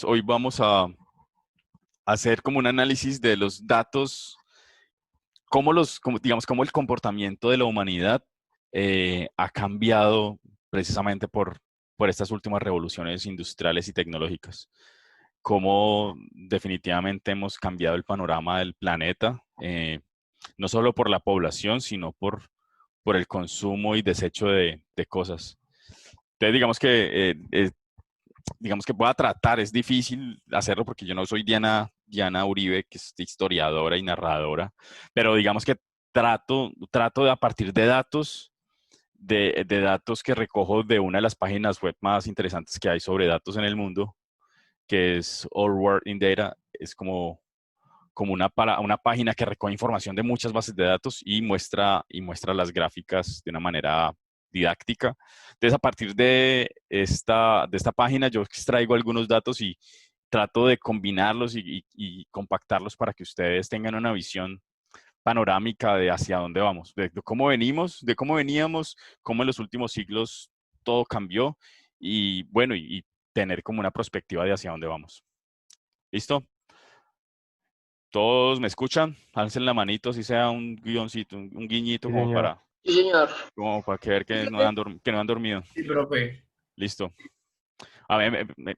Hoy vamos a hacer como un análisis de los datos, digamos, cómo el comportamiento de la humanidad ha cambiado precisamente por estas últimas revoluciones industriales y tecnológicas. Cómo definitivamente hemos cambiado el panorama del planeta, no solo por la población, sino por el consumo y desecho de cosas. Entonces, digamos que voy a tratar, es difícil hacerlo porque yo no soy Diana Uribe, que es historiadora y narradora, pero digamos que trato de a partir de datos, de datos que recojo de una de las páginas web más interesantes que hay sobre datos en el mundo, que es All World in Data, es como una página que recoge información de muchas bases de datos y muestra las gráficas de una manera didáctica. Entonces, a partir de esta página, yo extraigo algunos datos y trato de combinarlos y compactarlos para que ustedes tengan una visión panorámica de hacia dónde vamos, de cómo venimos, de cómo veníamos, cómo en los últimos siglos todo cambió y bueno, y tener como una perspectiva de hacia dónde vamos. ¿Listo? ¿Todos me escuchan? Alcen la manito, si sea un guioncito, un guiñito Sí, señor. Sí, señor. como para que ver Sí, que no han dormido. profe. Listo. A mí,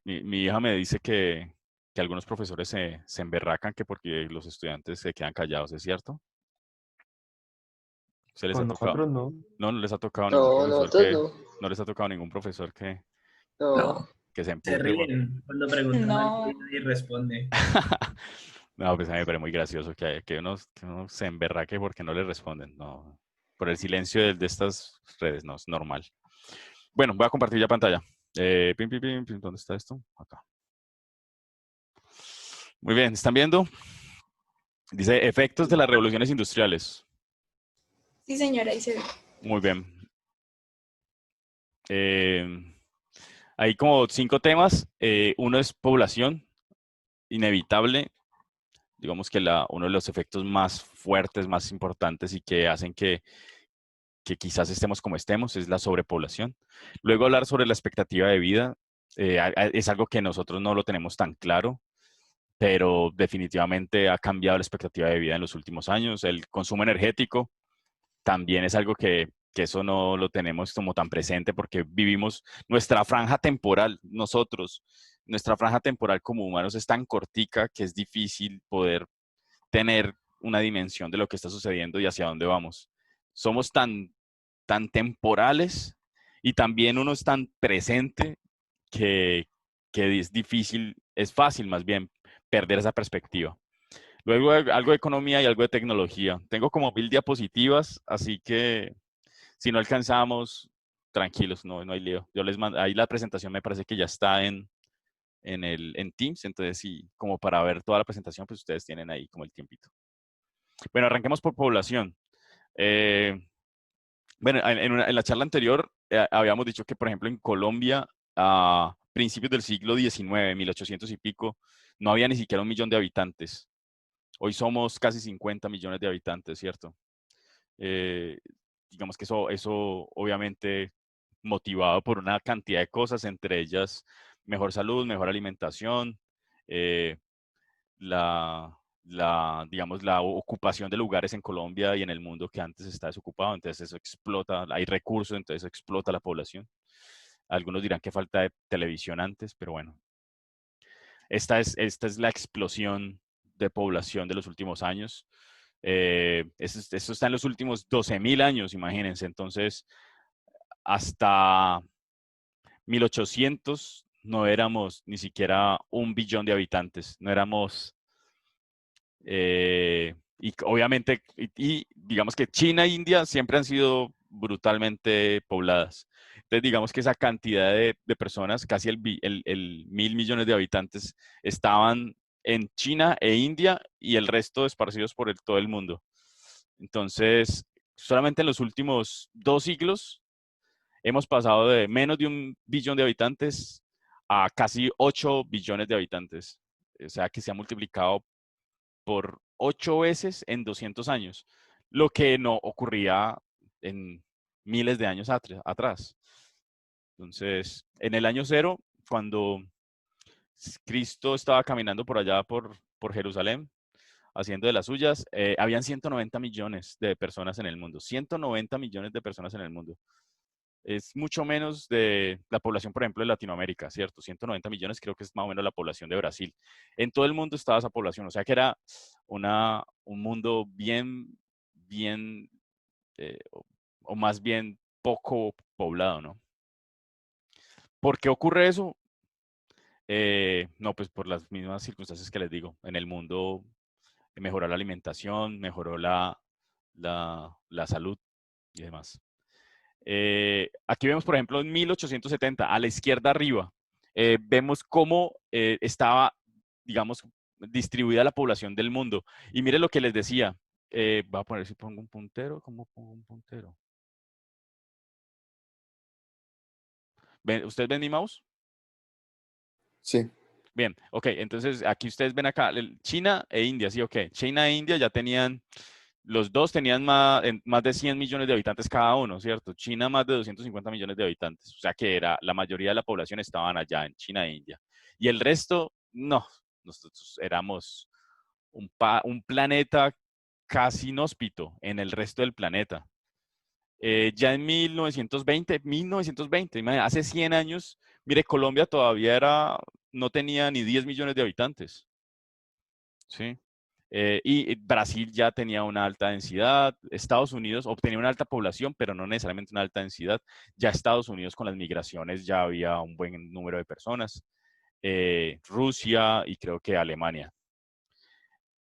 mi hija me dice que algunos profesores se emberracan que porque los estudiantes se quedan callados, ¿es cierto? ¿Se les ha Con tocado? nosotros no. No, no les ha tocado ningún No, profesor nosotros que, no. no les ha tocado ningún profesor No. que se Se empute. ríen cuando preguntan algo y No, nadie responde. No, pues a mí me parece muy gracioso que uno se emberraque porque no le responden. No, por el silencio de estas redes, no, es normal. Bueno, voy a compartir ya pantalla. Pim, pim, pim, pim, ¿dónde está esto? Acá. Muy bien, ¿están viendo? Dice efectos de las revoluciones industriales. sí señora, ahí se ve. Muy bien. Eh, hay como 5 temas. Uno es población, inevitable. Digamos que uno de los efectos más fuertes, más importantes y que hacen que quizás estemos como estemos es la sobrepoblación. Luego hablar sobre la expectativa de vida. Es algo que nosotros no lo tenemos tan claro, pero definitivamente ha cambiado la expectativa de vida en los últimos años. El consumo energético también es algo que eso no lo tenemos como tan presente porque vivimos nuestra franja temporal, nuestra franja temporal como humanos es tan cortica que es difícil poder tener una dimensión de lo que está sucediendo y hacia dónde vamos. Somos tan temporales y también uno es tan presente que, que es difícil, es fácil más bien perder esa perspectiva. Luego algo de economía y algo de tecnología. Tengo como 1000 diapositivas, así que si no alcanzamos, tranquilos, no hay lío. Yo les mando, ahí la presentación me parece que ya está en Teams, entonces sí, como para ver toda la presentación, pues ustedes tienen ahí como el tiempito. Bueno, arranquemos por población. Eh, bueno, en la charla anterior habíamos dicho que, por ejemplo, en Colombia, a principios del siglo XIX, 1800 y pico, no había ni siquiera 1 millón de habitantes. Hoy somos casi 50 millones de habitantes, ¿cierto? Eh, digamos que eso obviamente motivado por una cantidad de cosas, entre ellas mejor salud, mejor alimentación, eh, digamos, la ocupación de lugares en Colombia y en el mundo que antes está desocupado, entonces eso explota, hay recursos, entonces eso explota la población. Algunos dirán que falta de televisión antes, pero bueno, esta es la explosión de población de los últimos años. Eso está en los últimos 12.000 años, imagínense. Entonces, hasta 1800 no éramos ni siquiera 1 billón de habitantes. No éramos, y obviamente, y digamos que China e India siempre han sido brutalmente pobladas. Entonces, digamos que esa cantidad de personas, casi el 1.000 millones de habitantes, estaban en China e India y el resto esparcidos por todo el mundo. Entonces, solamente en los últimos 2 siglos hemos pasado de menos de 1 billón de habitantes a casi 8 billones de habitantes. O sea, que se ha multiplicado por 8 veces en 200 años, lo que no ocurría en miles de años atrás. Entonces, en el año cero, cuando Cristo estaba caminando por allá por Jerusalén, haciendo de las suyas. Habían 190 millones de personas en el mundo. 190 millones de personas en el mundo. Es mucho menos de la población, por ejemplo, de Latinoamérica, ¿cierto? 190 millones creo que es más o menos la población de Brasil. En todo el mundo estaba esa población, o sea que era un mundo bien, o más bien poco poblado, ¿no? ¿Por qué ocurre eso? No, pues por las mismas circunstancias que les digo. En el mundo mejoró la alimentación, mejoró la salud y demás. Aquí vemos, por ejemplo, en 1870, a la izquierda arriba, vemos cómo estaba, digamos, distribuida la población del mundo. Y mire lo que les decía. Voy a poner si pongo un puntero. ¿Cómo pongo un puntero? ¿Ustedes ven mi mouse? Sí. Bien, ok, entonces aquí ustedes ven acá, China e India, sí, ok. China e India ya tenían, los dos tenían más de 100 millones de habitantes cada uno, ¿cierto? China más de 250 millones de habitantes, o sea que la mayoría de la población estaban allá en China e India. Y el resto, no, nosotros éramos un planeta casi inhóspito en el resto del planeta. Ya en 1920, hace 100 años, mire, Colombia todavía no tenía ni 10 millones de habitantes, ¿sí? Y Brasil ya tenía una alta densidad, Estados Unidos obtenía una alta población, pero no necesariamente una alta densidad. Ya Estados Unidos con las migraciones ya había un buen número de personas. Rusia y creo que Alemania.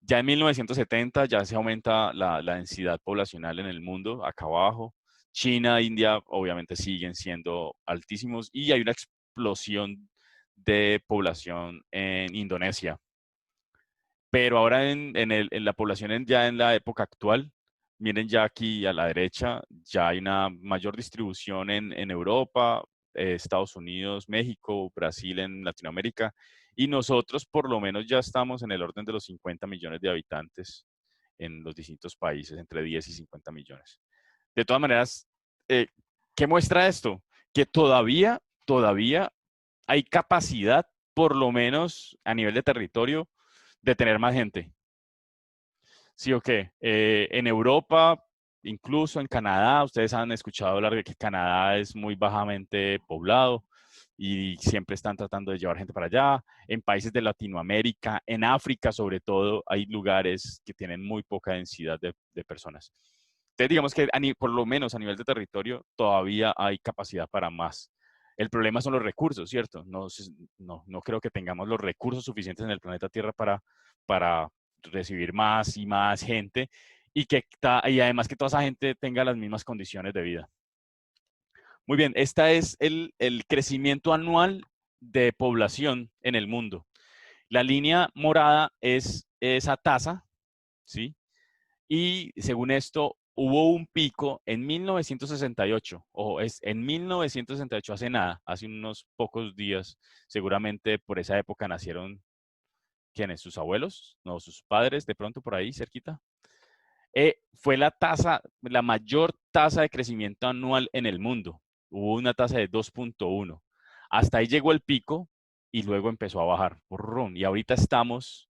Ya en 1970 ya se aumenta la densidad poblacional en el mundo, acá abajo. China, India, obviamente siguen siendo altísimos y hay una explosión de población en Indonesia. Pero ahora en la población ya en la época actual, miren ya aquí a la derecha, ya hay una mayor distribución en Europa, Estados Unidos, México, Brasil en Latinoamérica, y nosotros por lo menos ya estamos en el orden de los 50 millones de habitantes en los distintos países, entre 10 y 50 millones. De todas maneras, eh, ¿qué muestra esto? Que todavía hay capacidad, por lo menos a nivel de territorio, de tener más gente. Sí o qué. En Europa, incluso en Canadá, ustedes han escuchado hablar de que Canadá es muy bajamente poblado y siempre están tratando de llevar gente para allá. En países de Latinoamérica, en África sobre todo, hay lugares que tienen muy poca densidad de personas. Entonces, digamos que por lo menos a nivel de territorio todavía hay capacidad para más. El problema son los recursos, ¿cierto? No creo que tengamos los recursos suficientes en el planeta Tierra para recibir más y más gente y además que toda esa gente tenga las mismas condiciones de vida. Muy bien, este es el crecimiento anual de población en el mundo. La línea morada es esa tasa, ¿sí? Y según esto, hubo un pico en 1968. Ojo, es en 1968, hace nada, hace unos pocos días. Seguramente por esa época nacieron, ¿quiénes? ¿Sus abuelos? No, sus padres, de pronto por ahí, cerquita. Fue la mayor tasa de crecimiento anual en el mundo. Hubo una tasa de 2.1. Hasta ahí llegó el pico y luego empezó a bajar. Y ahorita estamos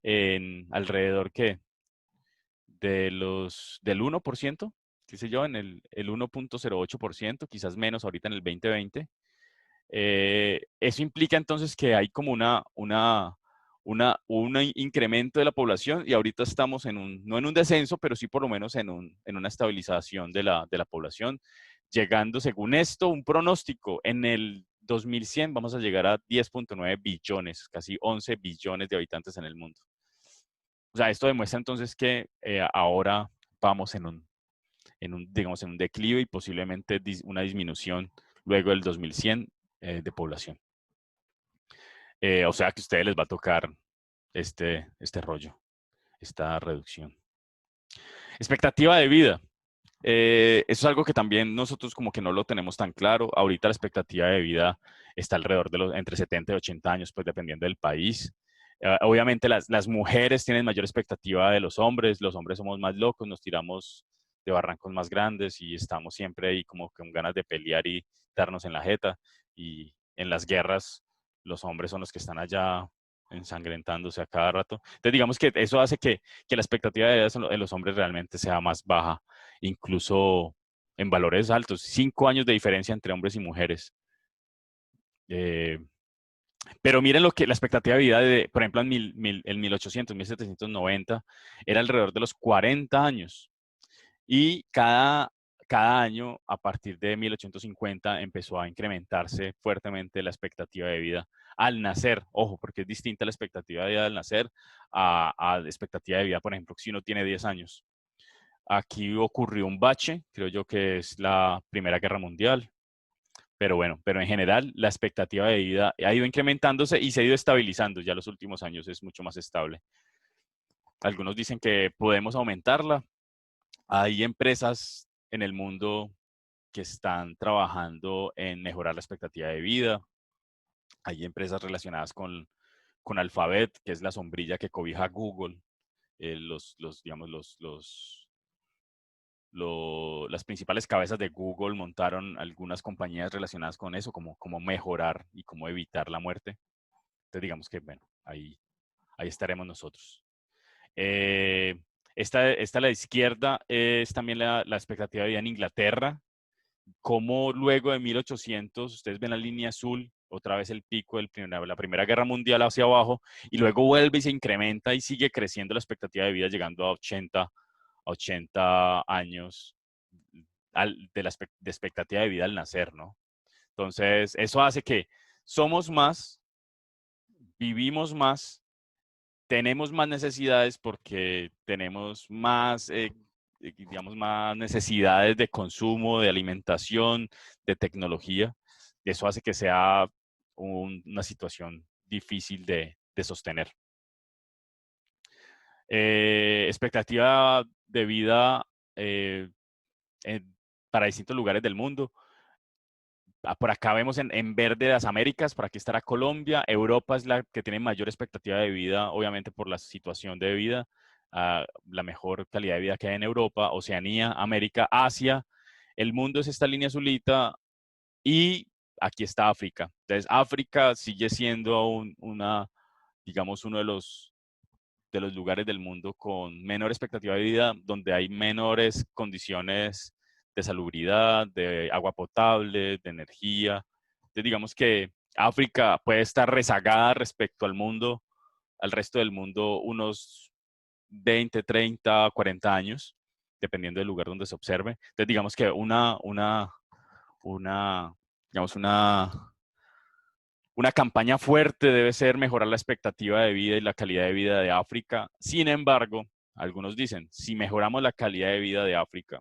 en alrededor, ¿qué? Del 1%, qué sé yo, en el 1.08%, quizás menos ahorita en el 2020. Eso implica entonces que hay como un incremento de la población y ahorita estamos no en un descenso, pero sí por lo menos en una estabilización de la población, llegando, según esto, un pronóstico, en el 2100 vamos a llegar a 10.9 billones, casi 11 billones de habitantes en el mundo. O sea, esto demuestra entonces que ahora vamos digamos, en un declive y posiblemente una disminución luego del 2100 de población. O sea que a ustedes les va a tocar este rollo, esta reducción. Expectativa de vida. Eso es algo que también nosotros como que no lo tenemos tan claro. Ahorita la expectativa de vida está alrededor de entre 70 y 80 años, pues dependiendo del país. Obviamente las mujeres tienen mayor expectativa de los hombres somos más locos, nos tiramos de barrancos más grandes y estamos siempre ahí como con ganas de pelear y darnos en la jeta. Y en las guerras los hombres son los que están allá ensangrentándose a cada rato. Entonces, digamos que eso hace que la expectativa de vida de los hombres realmente sea más baja, incluso en valores altos, 5 años de diferencia entre hombres y mujeres. Pero miren lo que la expectativa de vida, por ejemplo, en 1800, 1790, era alrededor de los 40 años. Y cada año, a partir de 1850, empezó a incrementarse fuertemente la expectativa de vida al nacer. Ojo, porque es distinta la expectativa de vida al nacer a la expectativa de vida, por ejemplo, si uno tiene 10 años. Aquí ocurrió un bache, creo yo que es la Primera Guerra Mundial. Pero bueno, pero en general la expectativa de vida ha ido incrementándose y se ha ido estabilizando. Ya los últimos años es mucho más estable. Algunos dicen que podemos aumentarla. Hay empresas en el mundo que están trabajando en mejorar la expectativa de vida. Hay empresas relacionadas con Alphabet, que es la sombrilla que cobija a Google. Digamos, las principales cabezas de Google montaron algunas compañías relacionadas con eso, como mejorar y cómo evitar la muerte. Entonces, digamos que, bueno, ahí estaremos nosotros. Esta a la izquierda es también la expectativa de vida en Inglaterra. Como luego de 1800, ustedes ven la línea azul, otra vez el pico de la Primera Guerra Mundial hacia abajo, y luego vuelve y se incrementa y sigue creciendo la expectativa de vida, llegando a 80 años de expectativa de vida al nacer, ¿no? Entonces, eso hace que somos más, vivimos más, tenemos más necesidades porque tenemos más, digamos, más necesidades de consumo, de alimentación, de tecnología. Eso hace que sea una situación difícil de sostener. Expectativa de vida para distintos lugares del mundo. Por acá vemos en verde las Américas, por aquí estará Colombia. Europa es la que tiene mayor expectativa de vida, obviamente por la situación de vida, la mejor calidad de vida que hay en Europa, Oceanía, América, Asia. El mundo es esta línea azulita y aquí está África. Entonces, África sigue siendo digamos, uno de los lugares del mundo con menor expectativa de vida, donde hay menores condiciones de salubridad, de agua potable, de energía. Entonces, digamos que África puede estar rezagada respecto al resto del mundo, unos 20, 30, 40 años, dependiendo del lugar donde se observe. Entonces, digamos que digamos una campaña fuerte debe ser mejorar la expectativa de vida y la calidad de vida de África. Sin embargo, algunos dicen, si mejoramos la calidad de vida de África,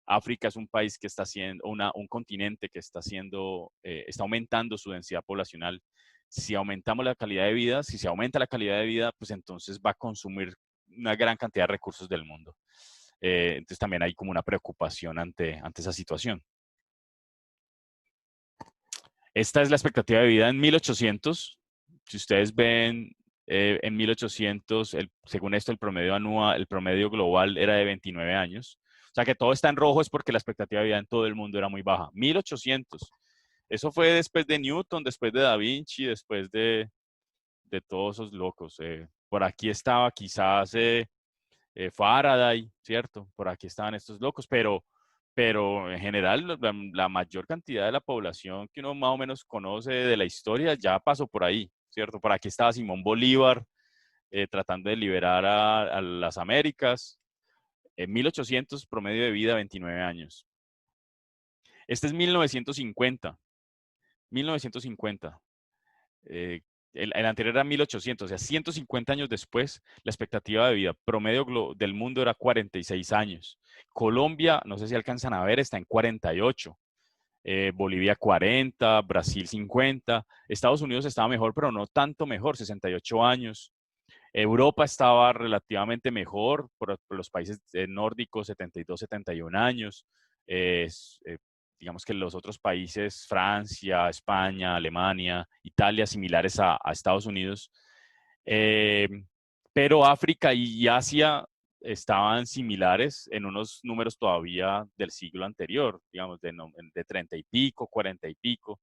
África es un país que está haciendo, un continente que está aumentando su densidad poblacional. Si aumentamos la calidad de vida, si se aumenta la calidad de vida, pues entonces va a consumir una gran cantidad de recursos del mundo. Entonces también hay como una preocupación ante esa situación. Esta es la expectativa de vida en 1800. Si ustedes ven, en 1800, según esto, el promedio anual, el promedio global era de 29 años. O sea que todo está en rojo es porque la expectativa de vida en todo el mundo era muy baja. 1800. Eso fue después de Newton, después de Da Vinci, después de todos esos locos. Por aquí estaba quizás Faraday, ¿cierto? Por aquí estaban estos locos, pero en general la mayor cantidad de la población que uno más o menos conoce de la historia ya pasó por ahí, ¿cierto? Por aquí estaba Simón Bolívar tratando de liberar a las Américas. En 1800, promedio de vida, 29 años. Este es 1950. 1950. El anterior era 1800, o sea, 150 años después, la expectativa de vida promedio del mundo era 46 años. Colombia, no sé si alcanzan a ver, está en 48. Bolivia 40, Brasil 50. Estados Unidos estaba mejor, pero no tanto mejor, 68 años. Europa estaba relativamente mejor, por los países nórdicos, 72, 71 años. Digamos que los otros países, Francia, España, Alemania, Italia, similares a Estados Unidos. Pero África y Asia estaban similares en unos números todavía del siglo anterior, digamos, de 30 y pico, 40 y pico.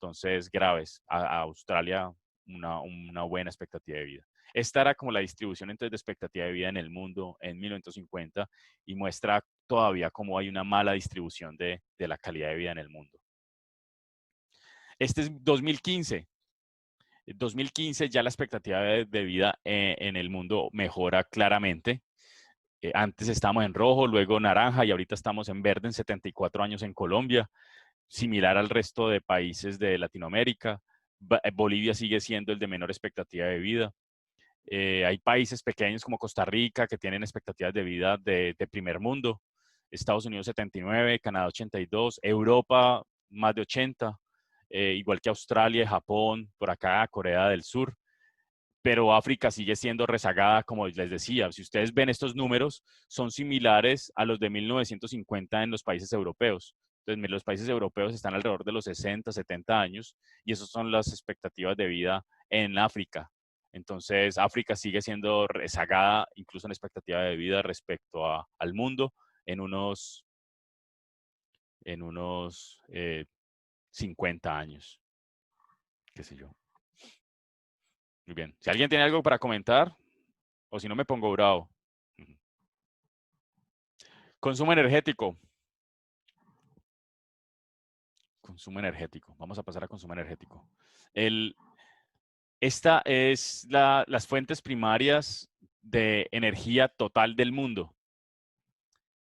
Entonces, graves. A Australia, una buena expectativa de vida. Esta era como la distribución entonces de expectativa de vida en el mundo en 1950 y muestra todavía cómo hay una mala distribución de la calidad de vida en el mundo. Este es 2015. 2015 ya la expectativa de vida en el mundo mejora claramente. Antes estábamos en rojo, luego naranja y ahorita estamos en verde en 74 años en Colombia, similar al resto de países de Latinoamérica. Bolivia sigue siendo el de menor expectativa de vida. Hay países pequeños como Costa Rica que tienen expectativas de vida de primer mundo. Estados Unidos 79, Canadá 82, Europa más de 80, igual que Australia, Japón, por acá Corea del Sur. Pero África sigue siendo rezagada, como les decía. Si ustedes ven estos números, son similares a los de 1950 en los países europeos. Entonces, los países europeos están alrededor de los 60, 70 años y esas son las expectativas de vida en África. Entonces, África sigue siendo rezagada, incluso en expectativa de vida respecto al mundo, en unos 50 años, qué sé yo. Muy bien. Si alguien tiene algo para comentar, o si no me pongo bravo. Consumo energético. Consumo energético. Vamos a pasar a consumo energético. Esta es las fuentes primarias de energía total del mundo.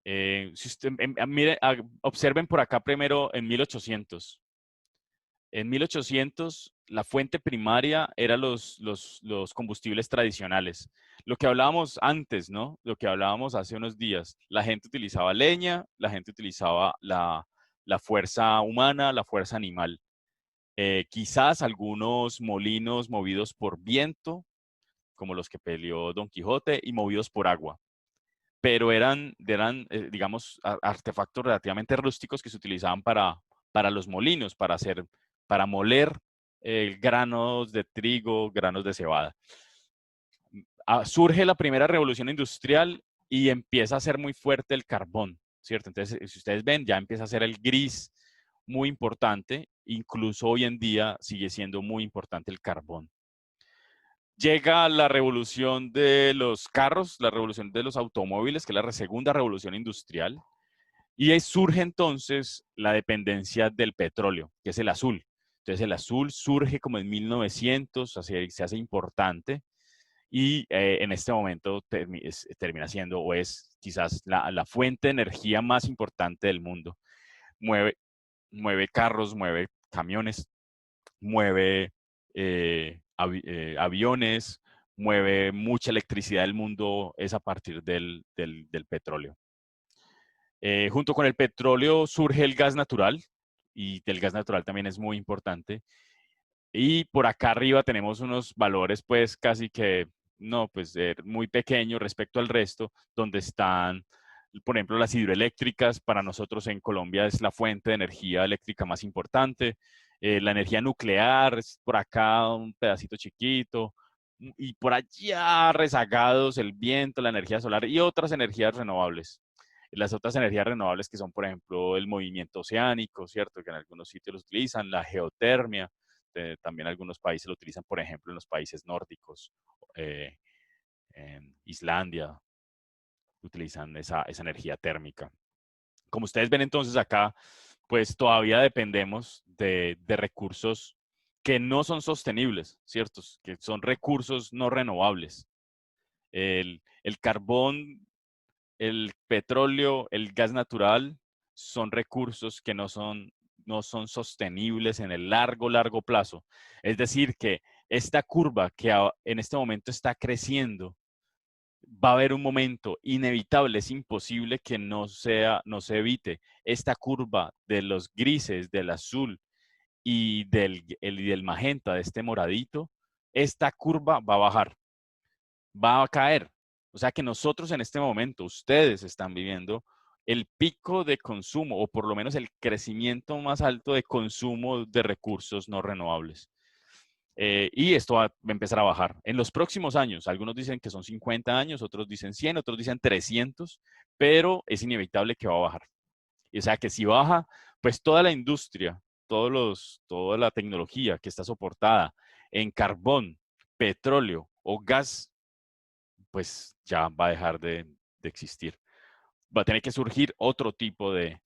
Si usted, mire, observen por acá primero en 1800. En 1800, la fuente primaria eran los combustibles tradicionales. Lo que hablábamos antes, ¿no? Lo que hablábamos hace unos días. La gente utilizaba leña, la gente utilizaba la fuerza humana, la fuerza animal. Quizás algunos molinos movidos por viento, como los que peleó Don Quijote, y movidos por agua. Pero eran digamos, artefactos relativamente rústicos que se utilizaban para los molinos, para moler granos de trigo, granos de cebada. Surge la primera revolución industrial y empieza a ser muy fuerte el carbón, ¿cierto? Entonces, si ustedes ven, ya empieza a ser el gris muy importante, incluso hoy en día sigue siendo muy importante el carbón. Llega la revolución de los carros, la revolución de los automóviles, que es la segunda revolución industrial, y ahí surge entonces la dependencia del petróleo, que es el azul. Entonces el azul surge como en 1900, se hace importante, y en este momento termina siendo o es quizás la fuente de energía más importante del mundo. Mueve carros, mueve camiones, mueve aviones, mueve mucha electricidad del mundo, es a partir del petróleo. Junto con el petróleo surge el gas natural, y el gas natural también es muy importante. Y por acá arriba tenemos unos valores pues casi que, no, pues muy pequeños respecto al resto, donde están, por ejemplo, las hidroeléctricas. Para nosotros en Colombia es la fuente de energía eléctrica más importante. La energía nuclear es por acá un pedacito chiquito. Y por allá rezagados el viento, la energía solar y otras energías renovables. Las otras energías renovables que son, por ejemplo, el movimiento oceánico, ¿cierto? Que en algunos sitios lo utilizan, la geotermia. También algunos países lo utilizan, por ejemplo, en los países nórdicos, en Islandia, utilizan esa energía térmica. Como ustedes ven entonces acá, pues todavía dependemos de recursos que no son sostenibles, ¿cierto? Que son recursos no renovables. El carbón, el petróleo, el gas natural son recursos que no son sostenibles en el largo plazo. Es decir, que esta curva que en este momento está creciendo, va a haber un momento inevitable, es imposible que no se evite. Esta curva de los grises, del azul y del magenta, de este moradito, esta curva va a bajar, va a caer. O sea que nosotros en este momento, ustedes están viviendo el pico de consumo, o por lo menos el crecimiento más alto de consumo de recursos no renovables. Y esto va a empezar a bajar en los próximos años. Algunos dicen que son 50 años, otros dicen 100, otros dicen 300, pero es inevitable que va a bajar. O sea que si baja, pues toda la industria, toda la tecnología que está soportada en carbón, petróleo o gas, pues ya va a dejar de existir. Va a tener que surgir otro tipo de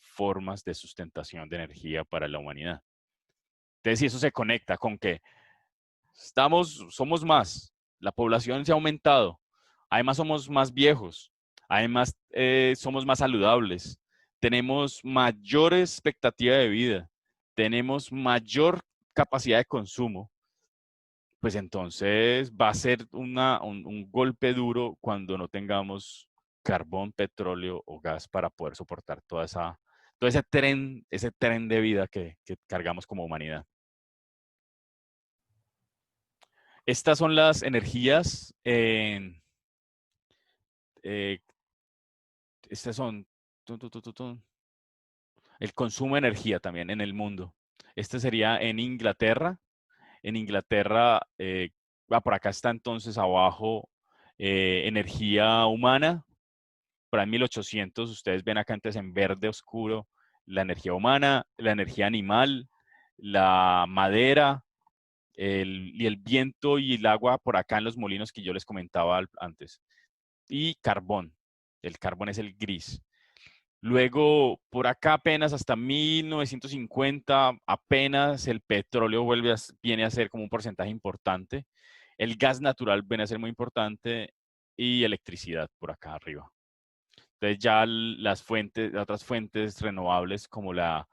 formas de sustentación de energía para la humanidad. Entonces, si eso se conecta con que somos más, la población se ha aumentado, además somos más viejos, además somos más saludables, tenemos mayor expectativa de vida, tenemos mayor capacidad de consumo, pues entonces va a ser un golpe duro cuando no tengamos carbón, petróleo o gas para poder soportar todo ese tren de vida que cargamos como humanidad. Estas son las energías. Estas son el consumo de energía también en el mundo. Este sería en Inglaterra. En Inglaterra, por acá está entonces abajo energía humana. Para 1800, ustedes ven acá antes en verde oscuro la energía humana, la energía animal, la madera, y el viento y el agua por acá en los molinos que yo les comentaba antes. Y carbón. El carbón es el gris. Luego, por acá apenas hasta 1950, apenas el petróleo viene a ser como un porcentaje importante. El gas natural viene a ser muy importante y electricidad por acá arriba. Entonces ya las otras fuentes renovables como la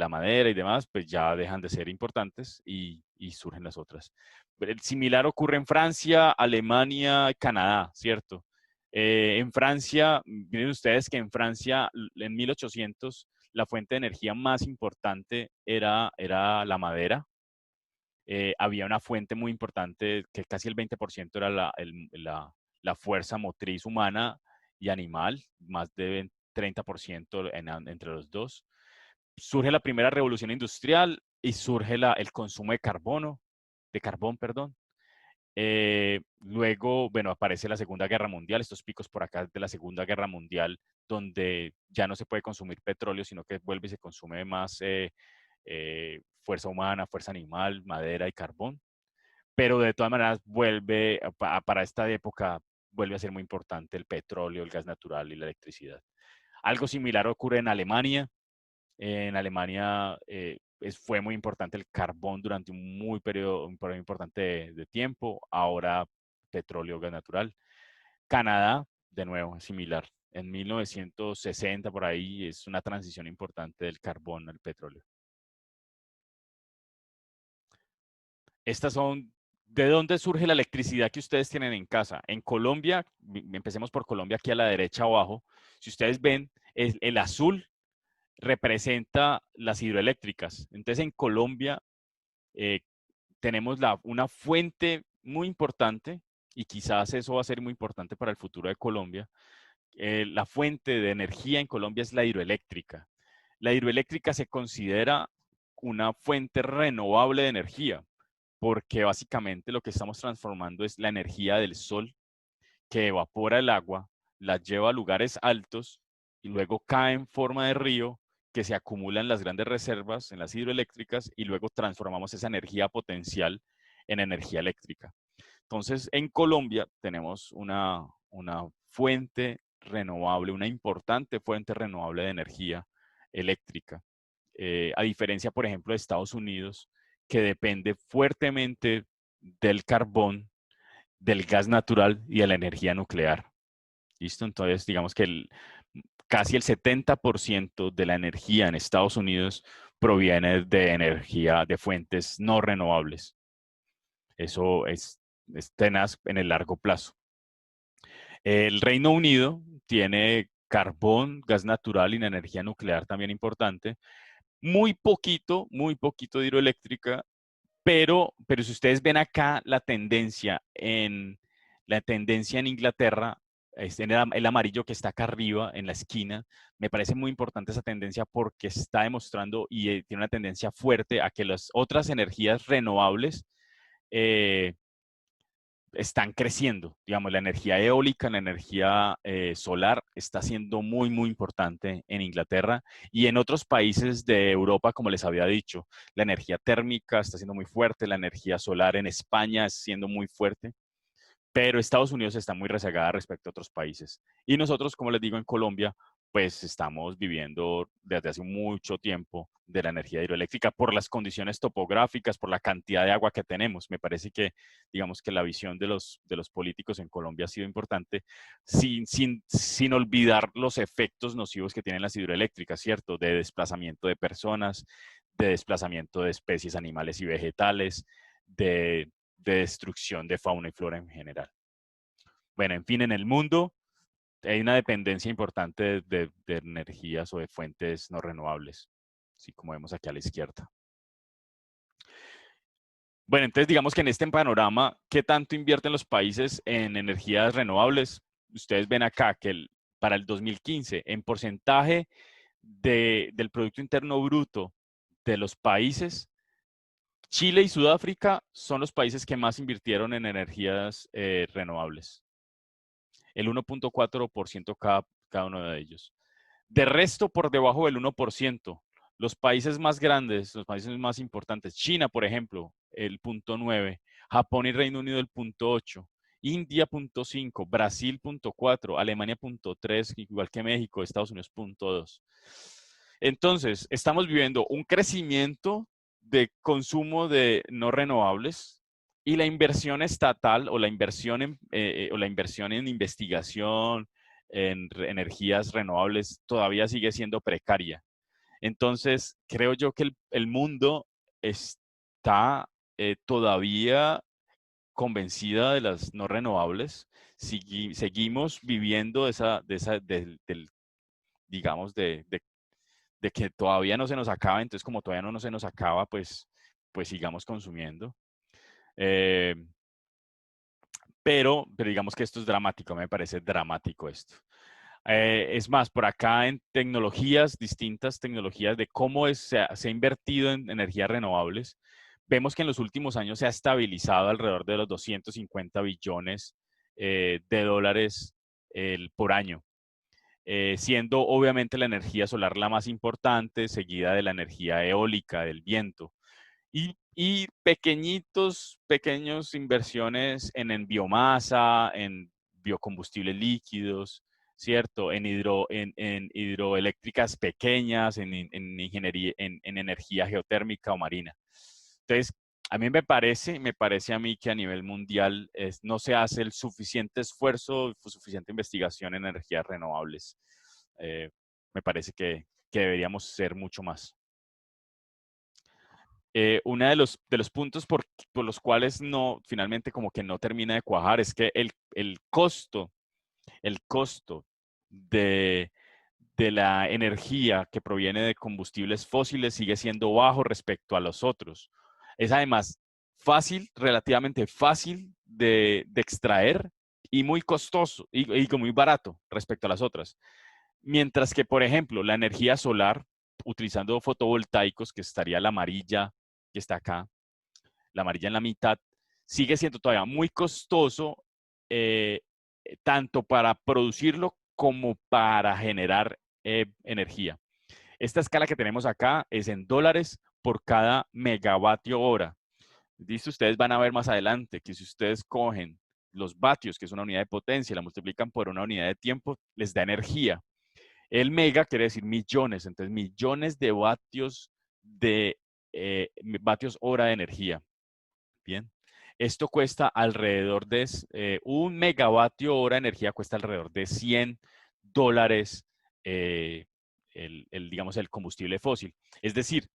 madera y demás, pues ya dejan de ser importantes y surgen las otras. El similar ocurre en Francia, Alemania, Canadá, ¿cierto? En Francia, miren ustedes que en Francia, en 1800, la fuente de energía más importante era la madera. Había una fuente muy importante que casi el 20% era la fuerza motriz humana y animal, más de 30% entre los dos. Surge la primera revolución industrial y surge el consumo de carbón, perdón. Luego, bueno, aparece la Segunda Guerra Mundial, estos picos por acá de la Segunda Guerra Mundial, donde ya no se puede consumir petróleo, sino que vuelve y se consume más fuerza humana, fuerza animal, madera y carbón. Pero de todas maneras vuelve, para esta época, vuelve a ser muy importante el petróleo, el gas natural y la electricidad. Algo similar ocurre en Alemania. En Alemania fue muy importante el carbón durante un periodo importante de tiempo. Ahora petróleo, gas natural. Canadá, de nuevo, es similar. En 1960 por ahí es una transición importante del carbón al petróleo. Estas son, ¿de dónde surge la electricidad que ustedes tienen en casa? En Colombia, empecemos por Colombia aquí a la derecha abajo. Si ustedes ven, el azul representa las hidroeléctricas. Entonces, en Colombia tenemos una fuente muy importante, y quizás eso va a ser muy importante para el futuro de Colombia. La fuente de energía en Colombia es la hidroeléctrica. La hidroeléctrica se considera una fuente renovable de energía, porque básicamente lo que estamos transformando es la energía del sol que evapora el agua, la lleva a lugares altos y luego cae en forma de río que se acumula en las grandes reservas, en las hidroeléctricas, y luego transformamos esa energía potencial en energía eléctrica. Entonces, en Colombia tenemos una fuente renovable, una importante fuente renovable de energía eléctrica, a diferencia, por ejemplo, de Estados Unidos, que depende fuertemente del carbón, del gas natural y de la energía nuclear. ¿Listo? Entonces, digamos que casi el 70% de la energía en Estados Unidos proviene de energía de fuentes no renovables. Eso es tenaz en el largo plazo. El Reino Unido tiene carbón, gas natural y una energía nuclear también importante. Muy poquito de hidroeléctrica, pero si ustedes ven acá la tendencia en Inglaterra, en el amarillo que está acá arriba en la esquina, me parece muy importante esa tendencia porque está demostrando y tiene una tendencia fuerte a que las otras energías renovables están creciendo. Digamos, la energía eólica, la energía solar está siendo muy, muy importante en Inglaterra y en otros países de Europa, como les había dicho. La energía térmica está siendo muy fuerte, la energía solar en España está siendo muy fuerte, pero Estados Unidos está muy rezagada respecto a otros países. Y nosotros, como les digo, en Colombia, pues estamos viviendo desde hace mucho tiempo de la energía hidroeléctrica por las condiciones topográficas, por la cantidad de agua que tenemos. Me parece que, digamos que la visión de los políticos en Colombia ha sido importante, sin olvidar los efectos nocivos que tienen las hidroeléctricas, ¿cierto? De desplazamiento de personas, de desplazamiento de especies animales y vegetales, de destrucción de fauna y flora en general. Bueno, en fin, en el mundo hay una dependencia importante de energías o de fuentes no renovables, así como vemos aquí a la izquierda. Bueno, entonces digamos que en este panorama, ¿qué tanto invierten los países en energías renovables? Ustedes ven acá que para el 2015, en porcentaje del Producto Interno Bruto de los países, Chile y Sudáfrica son los países que más invirtieron en energías renovables. El 1.4% cada uno de ellos. De resto, por debajo del 1%. Los países más grandes, los países más importantes, China, por ejemplo, el 0.9, Japón y Reino Unido el 0.8, India 0.5, Brasil 0.4, Alemania 0.3, igual que México, Estados Unidos 0.2. Entonces, estamos viviendo un crecimiento de consumo de no renovables y la inversión estatal o la inversión en investigación, en energías renovables todavía sigue siendo precaria. Entonces, creo yo que el mundo está todavía convencida de las no renovables. Seguimos viviendo digamos, de que todavía no se nos acaba. Entonces, como todavía no se nos acaba, pues sigamos consumiendo. Eh, pero digamos que esto es dramático, me parece dramático esto. Es más, por acá en tecnologías, distintas tecnologías de cómo se ha invertido en energías renovables, vemos que en los últimos años se ha estabilizado alrededor de los 250 billones de dólares por año, siendo obviamente la energía solar la más importante, seguida de la energía eólica, del viento. Y pequeños inversiones en biomasa, en biocombustibles líquidos, ¿cierto? En hidroeléctricas pequeñas, en ingeniería, en energía geotérmica o marina. Entonces, a mí me parece a mí que a nivel mundial no se hace el suficiente esfuerzo, suficiente investigación en energías renovables. Me parece que deberíamos ser mucho más. Uno de los puntos por los cuales finalmente como que no termina de cuajar es que el costo de, de la energía que proviene de combustibles fósiles sigue siendo bajo respecto a los otros. Es además relativamente fácil de extraer y muy costoso y muy barato respecto a las otras. Mientras que, por ejemplo, la energía solar, utilizando fotovoltaicos, que estaría la amarilla que está acá, la amarilla en la mitad, sigue siendo todavía muy costoso, tanto para producirlo como para generar energía. Esta escala que tenemos acá es en dólares por cada megavatio hora. Dice, ustedes van a ver más adelante que si ustedes cogen los vatios, que es una unidad de potencia, y la multiplican por una unidad de tiempo, les da energía. El mega quiere decir millones, entonces millones de vatios hora de energía. Bien, esto cuesta alrededor de un megavatio hora de energía cuesta alrededor de $100 digamos, el combustible fósil. Es decir,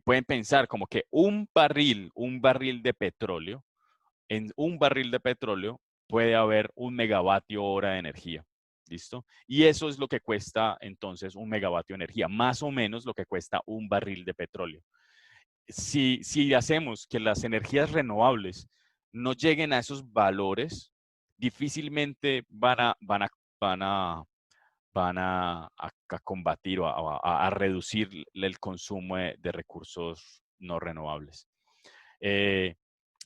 pueden pensar como que un barril de petróleo, en un barril de petróleo puede haber un megavatio hora de energía. ¿Listo? Y eso es lo que cuesta entonces un megavatio de energía, más o menos lo que cuesta un barril de petróleo. Si hacemos que las energías renovables no lleguen a esos valores, difícilmente van a combatir o a reducir el consumo de recursos no renovables.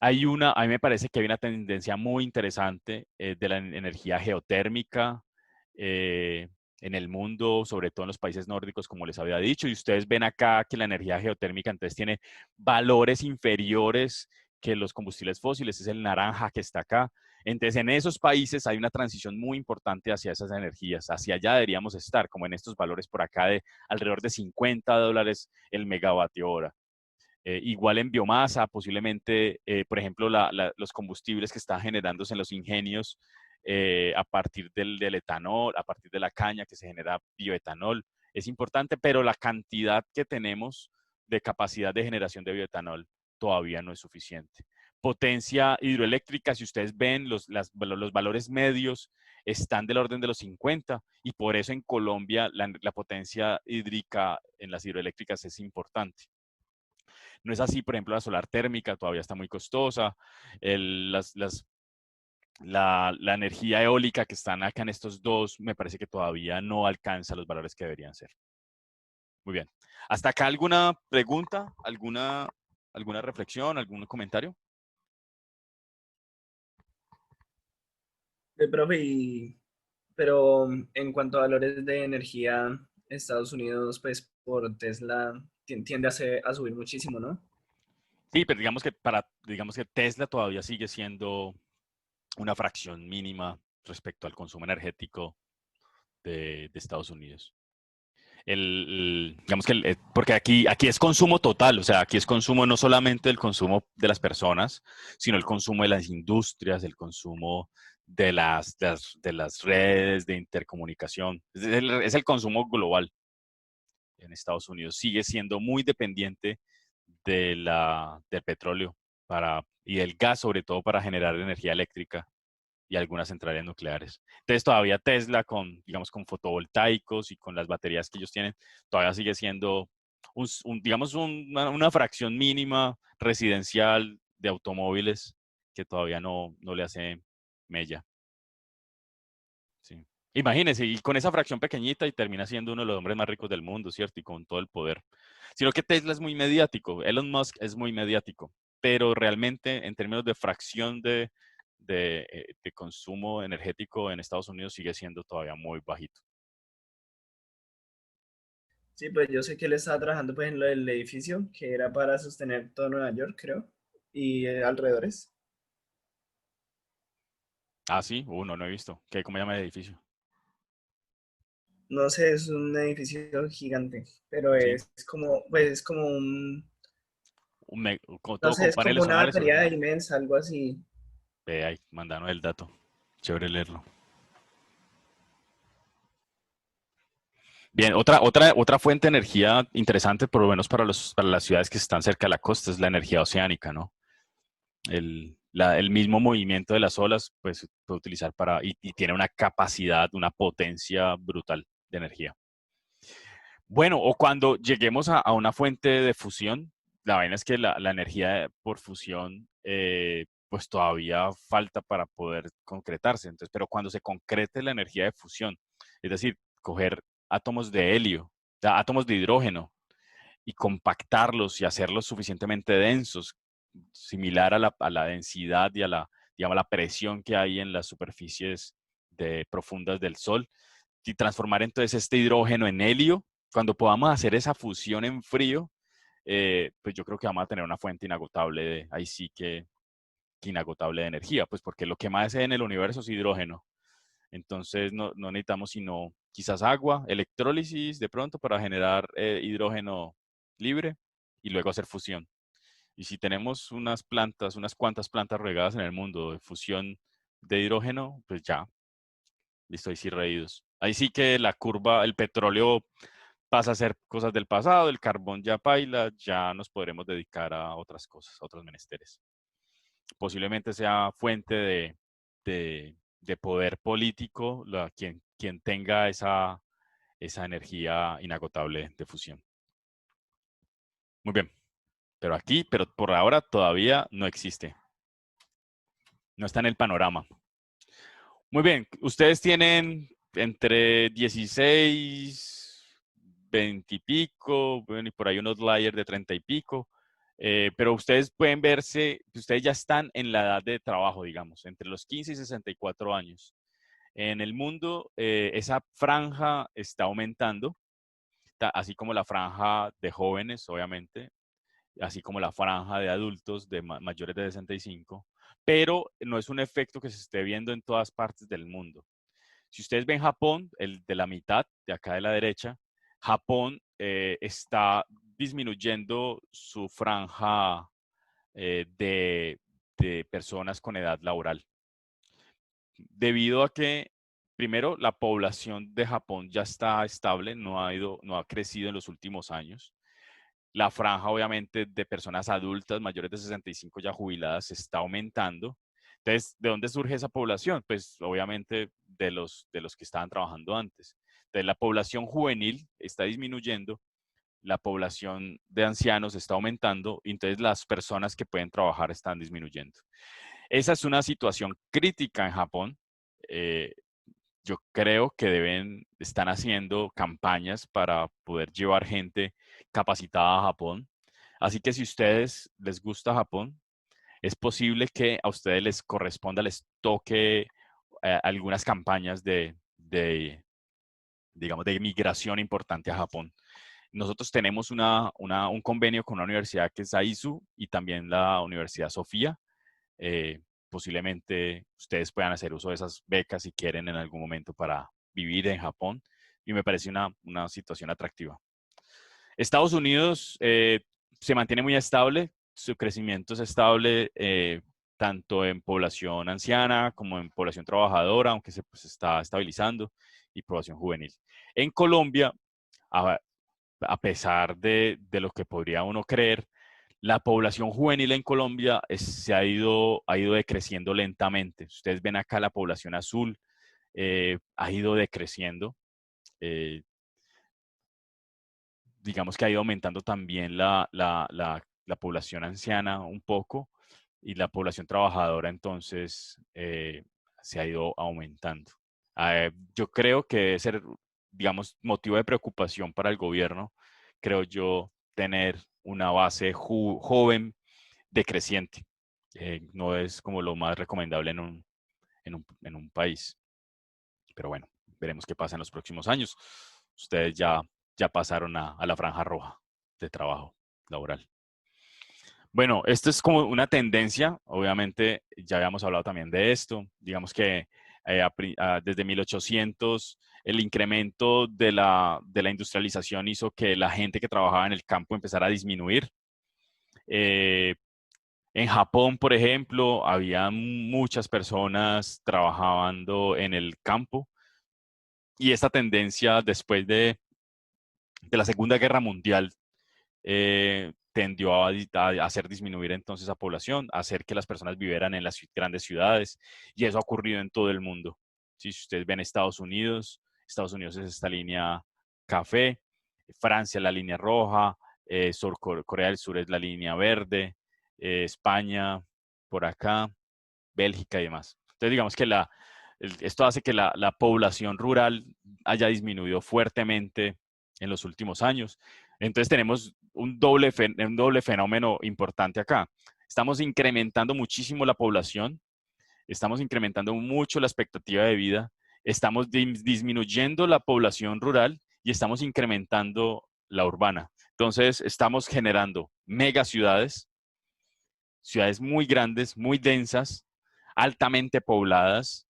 A mí me parece que hay una tendencia muy interesante de la energía geotérmica en el mundo, sobre todo en los países nórdicos, como les había dicho. Y ustedes ven acá que la energía geotérmica entonces tiene valores inferiores que los combustibles fósiles. Es el naranja que está acá. Entonces, en esos países hay una transición muy importante hacia esas energías. Hacia allá deberíamos estar, como en estos valores por acá de alrededor de $50 el megavatio hora. Igual en biomasa, posiblemente, por ejemplo, los combustibles que están generándose en los ingenios a partir del etanol, a partir de la caña que se genera bioetanol, es importante, pero la cantidad que tenemos de capacidad de generación de bioetanol todavía no es suficiente. Potencia hidroeléctrica, si ustedes ven, los valores medios están del orden de los 50 y por eso en Colombia la potencia hídrica en las hidroeléctricas es importante. No es así, por ejemplo, la solar térmica todavía está muy costosa. La energía eólica que están acá en estos dos, me parece que todavía no alcanza los valores que deberían ser. Muy bien. ¿Hasta acá alguna pregunta? ¿Alguna reflexión? ¿Algún comentario? Profe, pero en cuanto a valores de energía, Estados Unidos, pues por Tesla tiende a subir muchísimo, ¿no? Sí, pero digamos que Tesla todavía sigue siendo una fracción mínima respecto al consumo energético de Estados Unidos. Digamos que porque aquí es consumo total, o sea, aquí es consumo no solamente el consumo de las personas, sino el consumo de las industrias, el consumo de las redes de intercomunicación. Es el consumo global en Estados Unidos. Sigue siendo muy dependiente del petróleo y del gas, sobre todo para generar energía eléctrica y algunas centrales nucleares. Entonces todavía Tesla digamos, con fotovoltaicos y con las baterías que ellos tienen, todavía sigue siendo, digamos, una fracción mínima residencial de automóviles que todavía no le hace mella. Sí. Imagínense, y con esa fracción pequeñita y termina siendo uno de los hombres más ricos del mundo, ¿cierto? Y con todo el poder. Sino que Tesla es muy mediático, Elon Musk es muy mediático, pero realmente en términos de fracción de consumo energético en Estados Unidos sigue siendo todavía muy bajito. Sí, pues yo sé que él estaba trabajando pues en lo del edificio, que era para sostener todo Nueva York, creo, y alrededores. Ah, sí, no he visto. ¿Cómo llama el edificio? No sé, es un edificio gigante, pero Sí, es como, pues es como un, no todo sé, con es como paneles una solares. batería inmensa, algo así. Ve ahí, mandanos el dato. Chévere leerlo. Bien, otra fuente de energía interesante, por lo menos para las ciudades que están cerca de la costa, es la energía oceánica, ¿no? El mismo movimiento de las olas, pues, se puede utilizar y tiene una capacidad, una potencia brutal de energía. Bueno, o cuando lleguemos a una fuente de fusión, la vaina es que la energía por fusión, pues todavía falta para poder concretarse. Entonces, pero cuando se concrete la energía de fusión, es decir, coger átomos de helio, átomos de hidrógeno y compactarlos y hacerlos suficientemente densos, similar a la densidad y digamos, la presión que hay en las superficies profundas del Sol, y transformar entonces este hidrógeno en helio. Cuando podamos hacer esa fusión en frío, pues yo creo que vamos a tener una fuente inagotable, ahí sí que inagotable de energía, pues porque lo que más hay en el universo es hidrógeno. Entonces no necesitamos sino quizás agua, electrólisis de pronto para generar hidrógeno libre y luego hacer fusión. Y si tenemos unas cuantas plantas regadas en el mundo de fusión de hidrógeno, pues ya, listo, ahí sí reídos. Ahí sí que la curva, el petróleo pasa a ser cosas del pasado, el carbón ya paila, ya nos podremos dedicar a otras cosas, a otros menesteres. Posiblemente sea fuente de poder político quien tenga esa energía inagotable de fusión. Muy bien, pero por ahora todavía no existe. No está en el panorama. Muy bien, ustedes tienen entre 16, 20 y pico, bueno, y por ahí unos layers de 30 y pico. Pero ustedes pueden verse, ustedes ya están en la edad de trabajo, digamos, entre los 15 y 64 años. En el mundo, esa franja está aumentando, así como la franja de jóvenes, obviamente, así como la franja de adultos de mayores de 65, pero no es un efecto que se esté viendo en todas partes del mundo. Si ustedes ven Japón, el de la mitad, de acá de la derecha, Japón está disminuyendo su franja de personas con edad laboral. Debido a que, primero, la población de Japón ya está estable, no ha crecido en los últimos años. La franja, obviamente, de personas adultas mayores de 65 ya jubiladas está aumentando. Entonces, ¿de dónde surge esa población? Pues, obviamente, de los que estaban trabajando antes. Entonces, la población juvenil está disminuyendo, la población de ancianos está aumentando, y entonces las personas que pueden trabajar están disminuyendo. Esa es una situación crítica en Japón. Eh, yo creo que están haciendo campañas para poder llevar gente capacitada a Japón. Así que si a ustedes les gusta Japón, es posible que a ustedes les corresponda, les toque algunas campañas digamos, de migración importante a Japón. Nosotros tenemos un convenio con una universidad que es AISU y también la Universidad Sofía. Eh, Posiblemente ustedes puedan hacer uso de esas becas si quieren en algún momento para vivir en Japón, y me parece una situación atractiva. Estados Unidos se mantiene muy estable, su crecimiento es estable tanto en población anciana como en población trabajadora, aunque se está estabilizando, y población juvenil. En Colombia, a, a pesar de lo que podría uno creer, la población juvenil en Colombia ha ido decreciendo lentamente. Ustedes ven acá la población azul ha ido decreciendo. Eh, digamos que ha ido aumentando también la población anciana un poco, y la población trabajadora entonces se ha ido aumentando. Yo creo que debe ser, digamos, motivo de preocupación para el gobierno, creo yo, tener una base joven decreciente. No es como lo más recomendable en un país. Pero bueno, veremos qué pasa en los próximos años. Ustedes ya pasaron a la franja roja de trabajo laboral. Bueno, esto es como una tendencia. Obviamente, ya habíamos hablado también de esto. Digamos que desde 1800 el incremento de la industrialización hizo que la gente que trabajaba en el campo empezara a disminuir. En Japón, por ejemplo, había muchas personas trabajando en el campo, y esta tendencia después de la Segunda Guerra Mundial tendió a hacer disminuir entonces a población, a hacer que las personas vivieran en las grandes ciudades, y eso ha ocurrido en todo el mundo. Si ustedes ven Estados Unidos es esta línea café, Francia la línea roja, Corea del Sur es la línea verde, España por acá, Bélgica y demás. Entonces digamos que esto hace que la población rural haya disminuido fuertemente en los últimos años. Entonces tenemos un doble fenómeno importante acá. Estamos incrementando muchísimo la población, estamos incrementando mucho la expectativa de vida, estamos disminuyendo la población rural y estamos incrementando la urbana. Entonces estamos generando megaciudades, ciudades muy grandes, muy densas, altamente pobladas,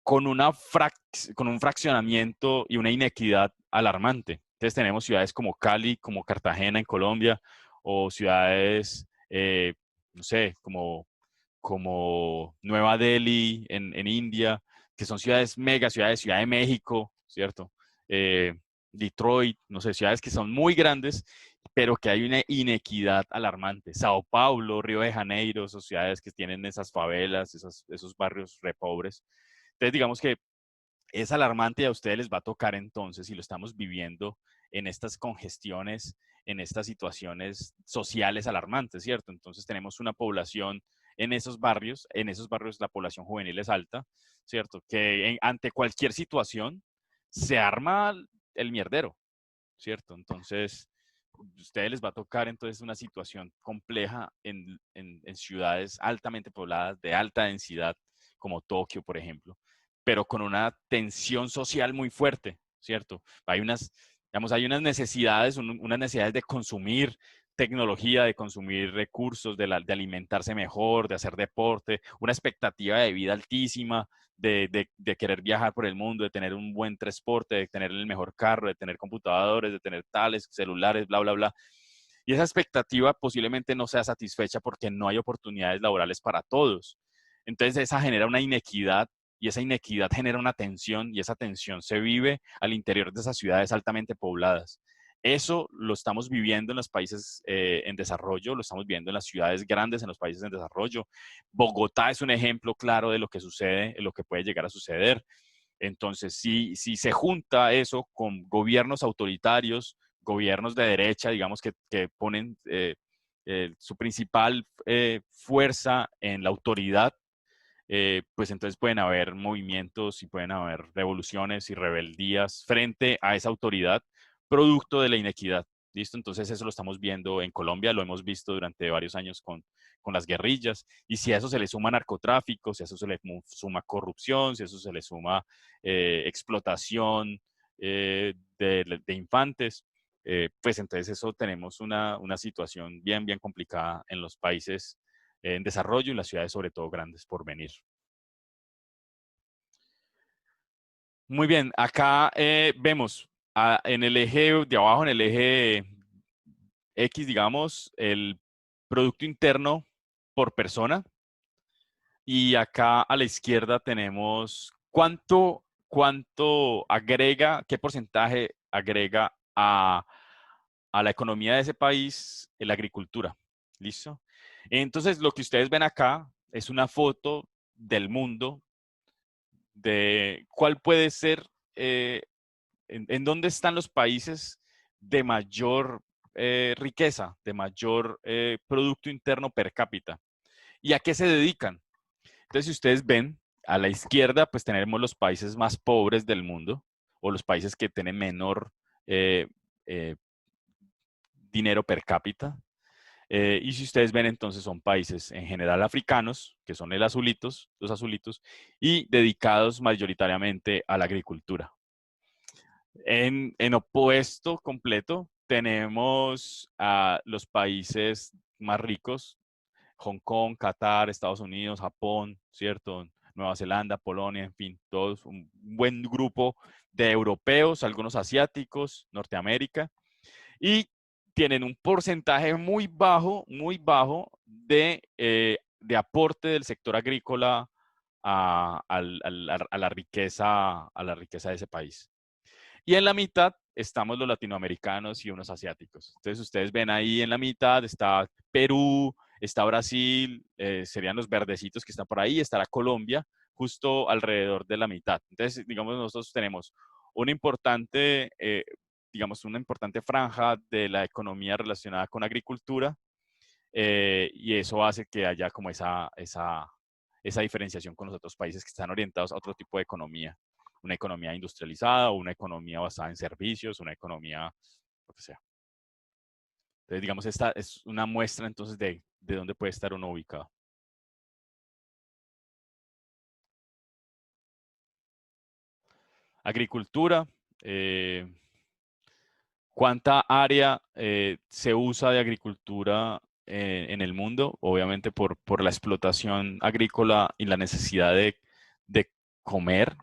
con un fraccionamiento y una inequidad alarmante. Entonces tenemos ciudades como Cali, como Cartagena en Colombia, o ciudades, no sé, como Nueva Delhi en India, que son ciudades mega, Ciudad de México, ¿cierto? Detroit, no sé, ciudades que son muy grandes, pero que hay una inequidad alarmante. Sao Paulo, Río de Janeiro, son ciudades que tienen esas favelas, esos barrios repobres. Entonces, digamos que es alarmante, y a ustedes les va a tocar entonces, y lo estamos viviendo en estas congestiones, en estas situaciones sociales alarmantes, ¿cierto? Entonces tenemos una población en esos barrios la población juvenil es alta, ¿cierto? Que ante cualquier situación se arma el mierdero, ¿cierto? Entonces, ustedes les va a tocar entonces una situación compleja en ciudades altamente pobladas, de alta densidad, como Tokio, por ejemplo, pero con una tensión social muy fuerte, ¿cierto? Digamos, hay unas necesidades de consumir tecnología, de consumir recursos, de alimentarse mejor, de hacer deporte, una expectativa de vida altísima, de querer viajar por el mundo, de tener un buen transporte, de tener el mejor carro, de tener computadores, de tener tales, celulares, bla, bla, bla. Y esa expectativa posiblemente no sea satisfecha porque no hay oportunidades laborales para todos. Entonces esa genera una inequidad y esa inequidad genera una tensión y esa tensión se vive al interior de esas ciudades altamente pobladas. Eso lo estamos viviendo en los países en desarrollo, lo estamos viendo en las ciudades grandes, en los países en desarrollo. Bogotá es un ejemplo claro de lo que sucede, de lo que puede llegar a suceder. Entonces, si se junta eso con gobiernos autoritarios, gobiernos de derecha, digamos, que ponen su principal fuerza en la autoridad, pues entonces pueden haber movimientos y pueden haber revoluciones y rebeldías frente a esa autoridad, producto de la inequidad. ¿Listo? Entonces eso lo estamos viendo en Colombia, lo hemos visto durante varios años con las guerrillas, y si a eso se le suma narcotráfico, si a eso se le suma corrupción, si a eso se le suma explotación de infantes, pues entonces eso tenemos una situación bien, bien complicada en los países en desarrollo y en las ciudades sobre todo grandes por venir. Muy bien, acá vemos en el eje de abajo, en el eje X, digamos, el Producto Interno por persona. Y acá a la izquierda tenemos cuánto agrega, qué porcentaje agrega a la economía de ese país la agricultura. ¿Listo? Entonces, lo que ustedes ven acá es una foto del mundo de cuál puede ser, en dónde están los países de mayor riqueza, de mayor Producto Interno per cápita y a qué se dedican. Entonces, si ustedes ven, a la izquierda, pues tenemos los países más pobres del mundo o los países que tienen menor eh, eh, dinero per cápita. Y si ustedes ven, entonces son países en general africanos, que son los azulitos, y dedicados mayoritariamente a la agricultura. En opuesto completo tenemos a los países más ricos, Hong Kong, Qatar, Estados Unidos, Japón, ¿cierto? Nueva Zelanda, Polonia, en fin, todos un buen grupo de europeos, algunos asiáticos, Norteamérica, y tienen un porcentaje muy bajo de aporte del sector agrícola a la riqueza de ese país. Y en la mitad estamos los latinoamericanos y unos asiáticos. Entonces ustedes ven ahí en la mitad está Perú, está Brasil, serían los verdecitos que están por ahí, estará Colombia, justo alrededor de la mitad. Entonces, digamos, nosotros tenemos una importante, una importante franja de la economía relacionada con agricultura, y eso hace que haya como esa diferenciación con los otros países que están orientados a otro tipo de economía. Una economía industrializada o una economía basada en servicios, una economía, lo que sea. Entonces, digamos, esta es una muestra entonces de dónde puede estar uno ubicado. Agricultura. ¿Cuánta área se usa de agricultura en el mundo? Obviamente por la explotación agrícola y la necesidad de comer,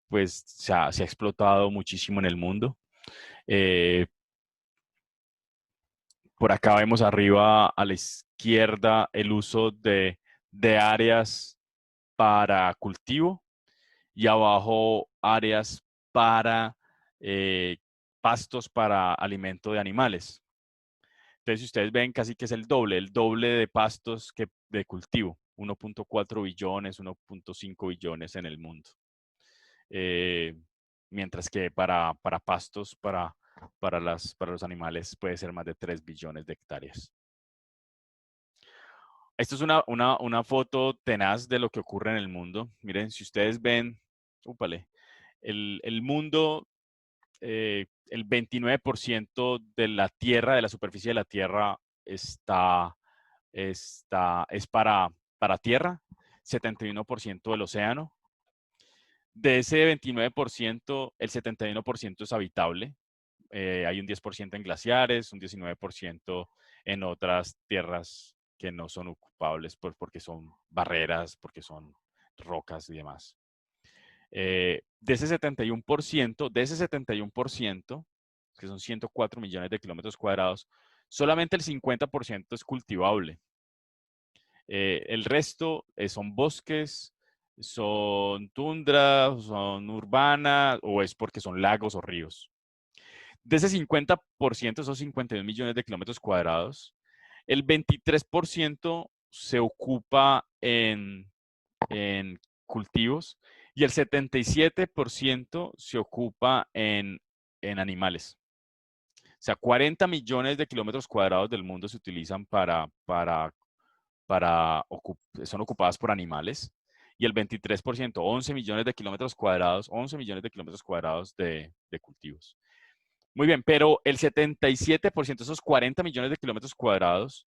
pues se ha explotado muchísimo en el mundo. Por acá vemos arriba a la izquierda el uso de áreas para cultivo y abajo áreas para pastos para alimento de animales. Entonces, si ustedes ven, casi que es el doble de pastos que de cultivo, 1.4 billones, 1.5 billones en el mundo. Mientras que para pastos, para los animales puede ser más de 3 billones de hectáreas. Esto es una foto tenaz de lo que ocurre en el mundo. Miren, si ustedes ven, el mundo el 29% de la Tierra, de la superficie de la Tierra, es para tierra, 71% del océano. De ese 29%, el 71% es habitable. Hay un 10% en glaciares, un 19% en otras tierras que no son ocupables porque son barreras, porque son rocas y demás. De ese 71%, que son 104 millones de kilómetros cuadrados, solamente el 50% es cultivable. El resto son bosques, son tundra, son urbanas, o es porque son lagos o ríos. De ese 50%, esos 51 millones de kilómetros cuadrados, el 23% se ocupa en cultivos y el 77% se ocupa en animales. O sea, 40 millones de kilómetros cuadrados del mundo se utilizan son ocupadas por animales y el 23%, 11 millones de kilómetros cuadrados, 11 millones de kilómetros cuadrados de cultivos. Muy bien, pero el 77%, esos 40 millones de kilómetros cuadrados,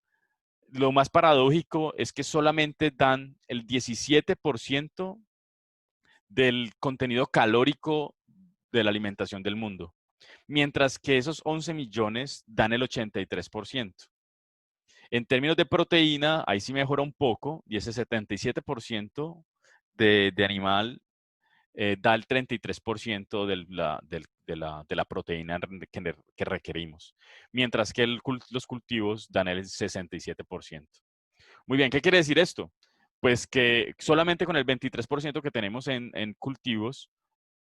lo más paradójico es que solamente dan el 17% del contenido calórico de la alimentación del mundo, mientras que esos 11 millones dan el 83%. En términos de proteína, ahí sí mejora un poco, y ese 77% de animal da el 33% de la proteína que requerimos, mientras que los cultivos dan el 67%. Muy bien, ¿qué quiere decir esto? Pues que solamente con el 23% que tenemos en cultivos,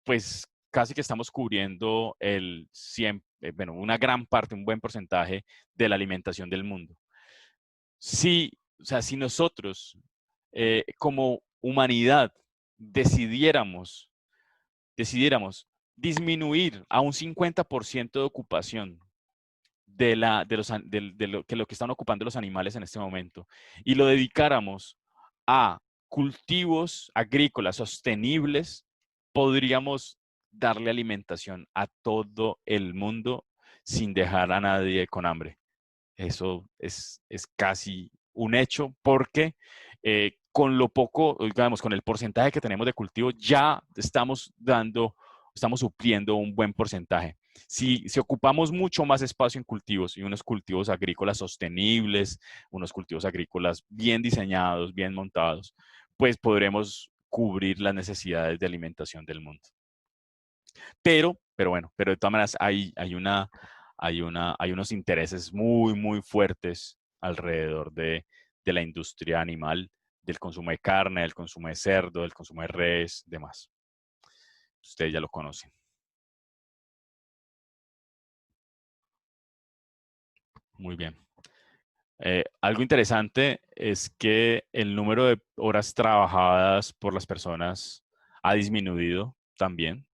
pues casi que estamos cubriendo una gran parte, un buen porcentaje de la alimentación del mundo. O sea, si nosotros como humanidad decidiéramos disminuir a un 50% de ocupación de lo que están ocupando los animales en este momento y lo dedicáramos a cultivos agrícolas sostenibles, podríamos darle alimentación a todo el mundo sin dejar a nadie con hambre. Eso es casi un hecho porque con lo poco, digamos, con el porcentaje que tenemos de cultivo, ya estamos supliendo un buen porcentaje. Si ocupamos mucho más espacio en cultivos y unos cultivos agrícolas sostenibles, unos cultivos agrícolas bien diseñados, bien montados, pues podremos cubrir las necesidades de alimentación del mundo. Pero de todas maneras hay unos intereses muy, muy fuertes alrededor de la industria animal, del consumo de carne, del consumo de cerdo, del consumo de res, demás. Ustedes ya lo conocen. Muy bien. Algo interesante es que el número de horas trabajadas por las personas ha disminuido también.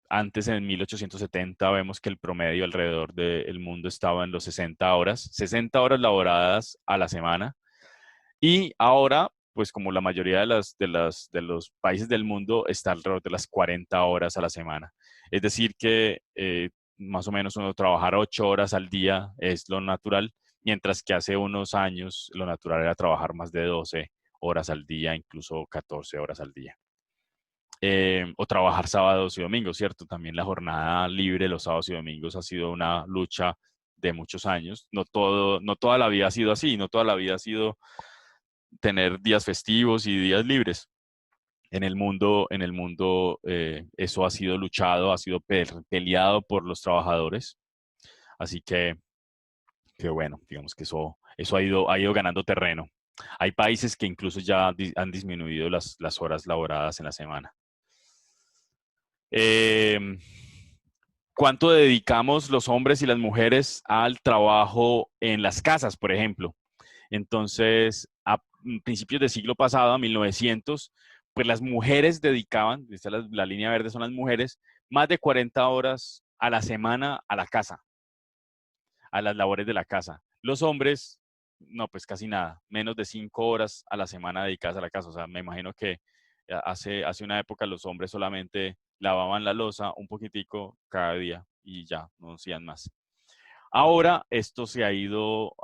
Antes, en 1870, vemos que el promedio alrededor del mundo estaba en los 60 horas laboradas a la semana. Y ahora, pues como la mayoría de los países del mundo, está alrededor de las 40 horas a la semana. Es decir, que más o menos uno trabajar 8 horas al día es lo natural, mientras que hace unos años lo natural era trabajar más de 12 horas al día, incluso 14 horas al día. O trabajar sábados y domingos, ¿cierto? También la jornada libre los sábados y domingos ha sido una lucha de muchos años. No toda la vida ha sido así, no toda la vida ha sido tener días festivos y días libres. En el mundo eso ha sido luchado, ha sido peleado por los trabajadores. Así que bueno, digamos que eso ha ido ganando terreno. Hay países que incluso ya han disminuido las horas laboradas en la semana. ¿Cuánto dedicamos los hombres y las mujeres al trabajo en las casas, por ejemplo? Entonces, a principios del siglo pasado, a 1900, pues las mujeres dedicaban, la línea verde son las mujeres, más de 40 horas a la semana a la casa, a las labores de la casa. Los hombres, no, pues casi nada, menos de 5 horas a la semana dedicadas a la casa. O sea, me imagino que hace una época los hombres solamente lavaban la loza un poquitico cada día y ya, no hacían más. Ahora esto se ha ido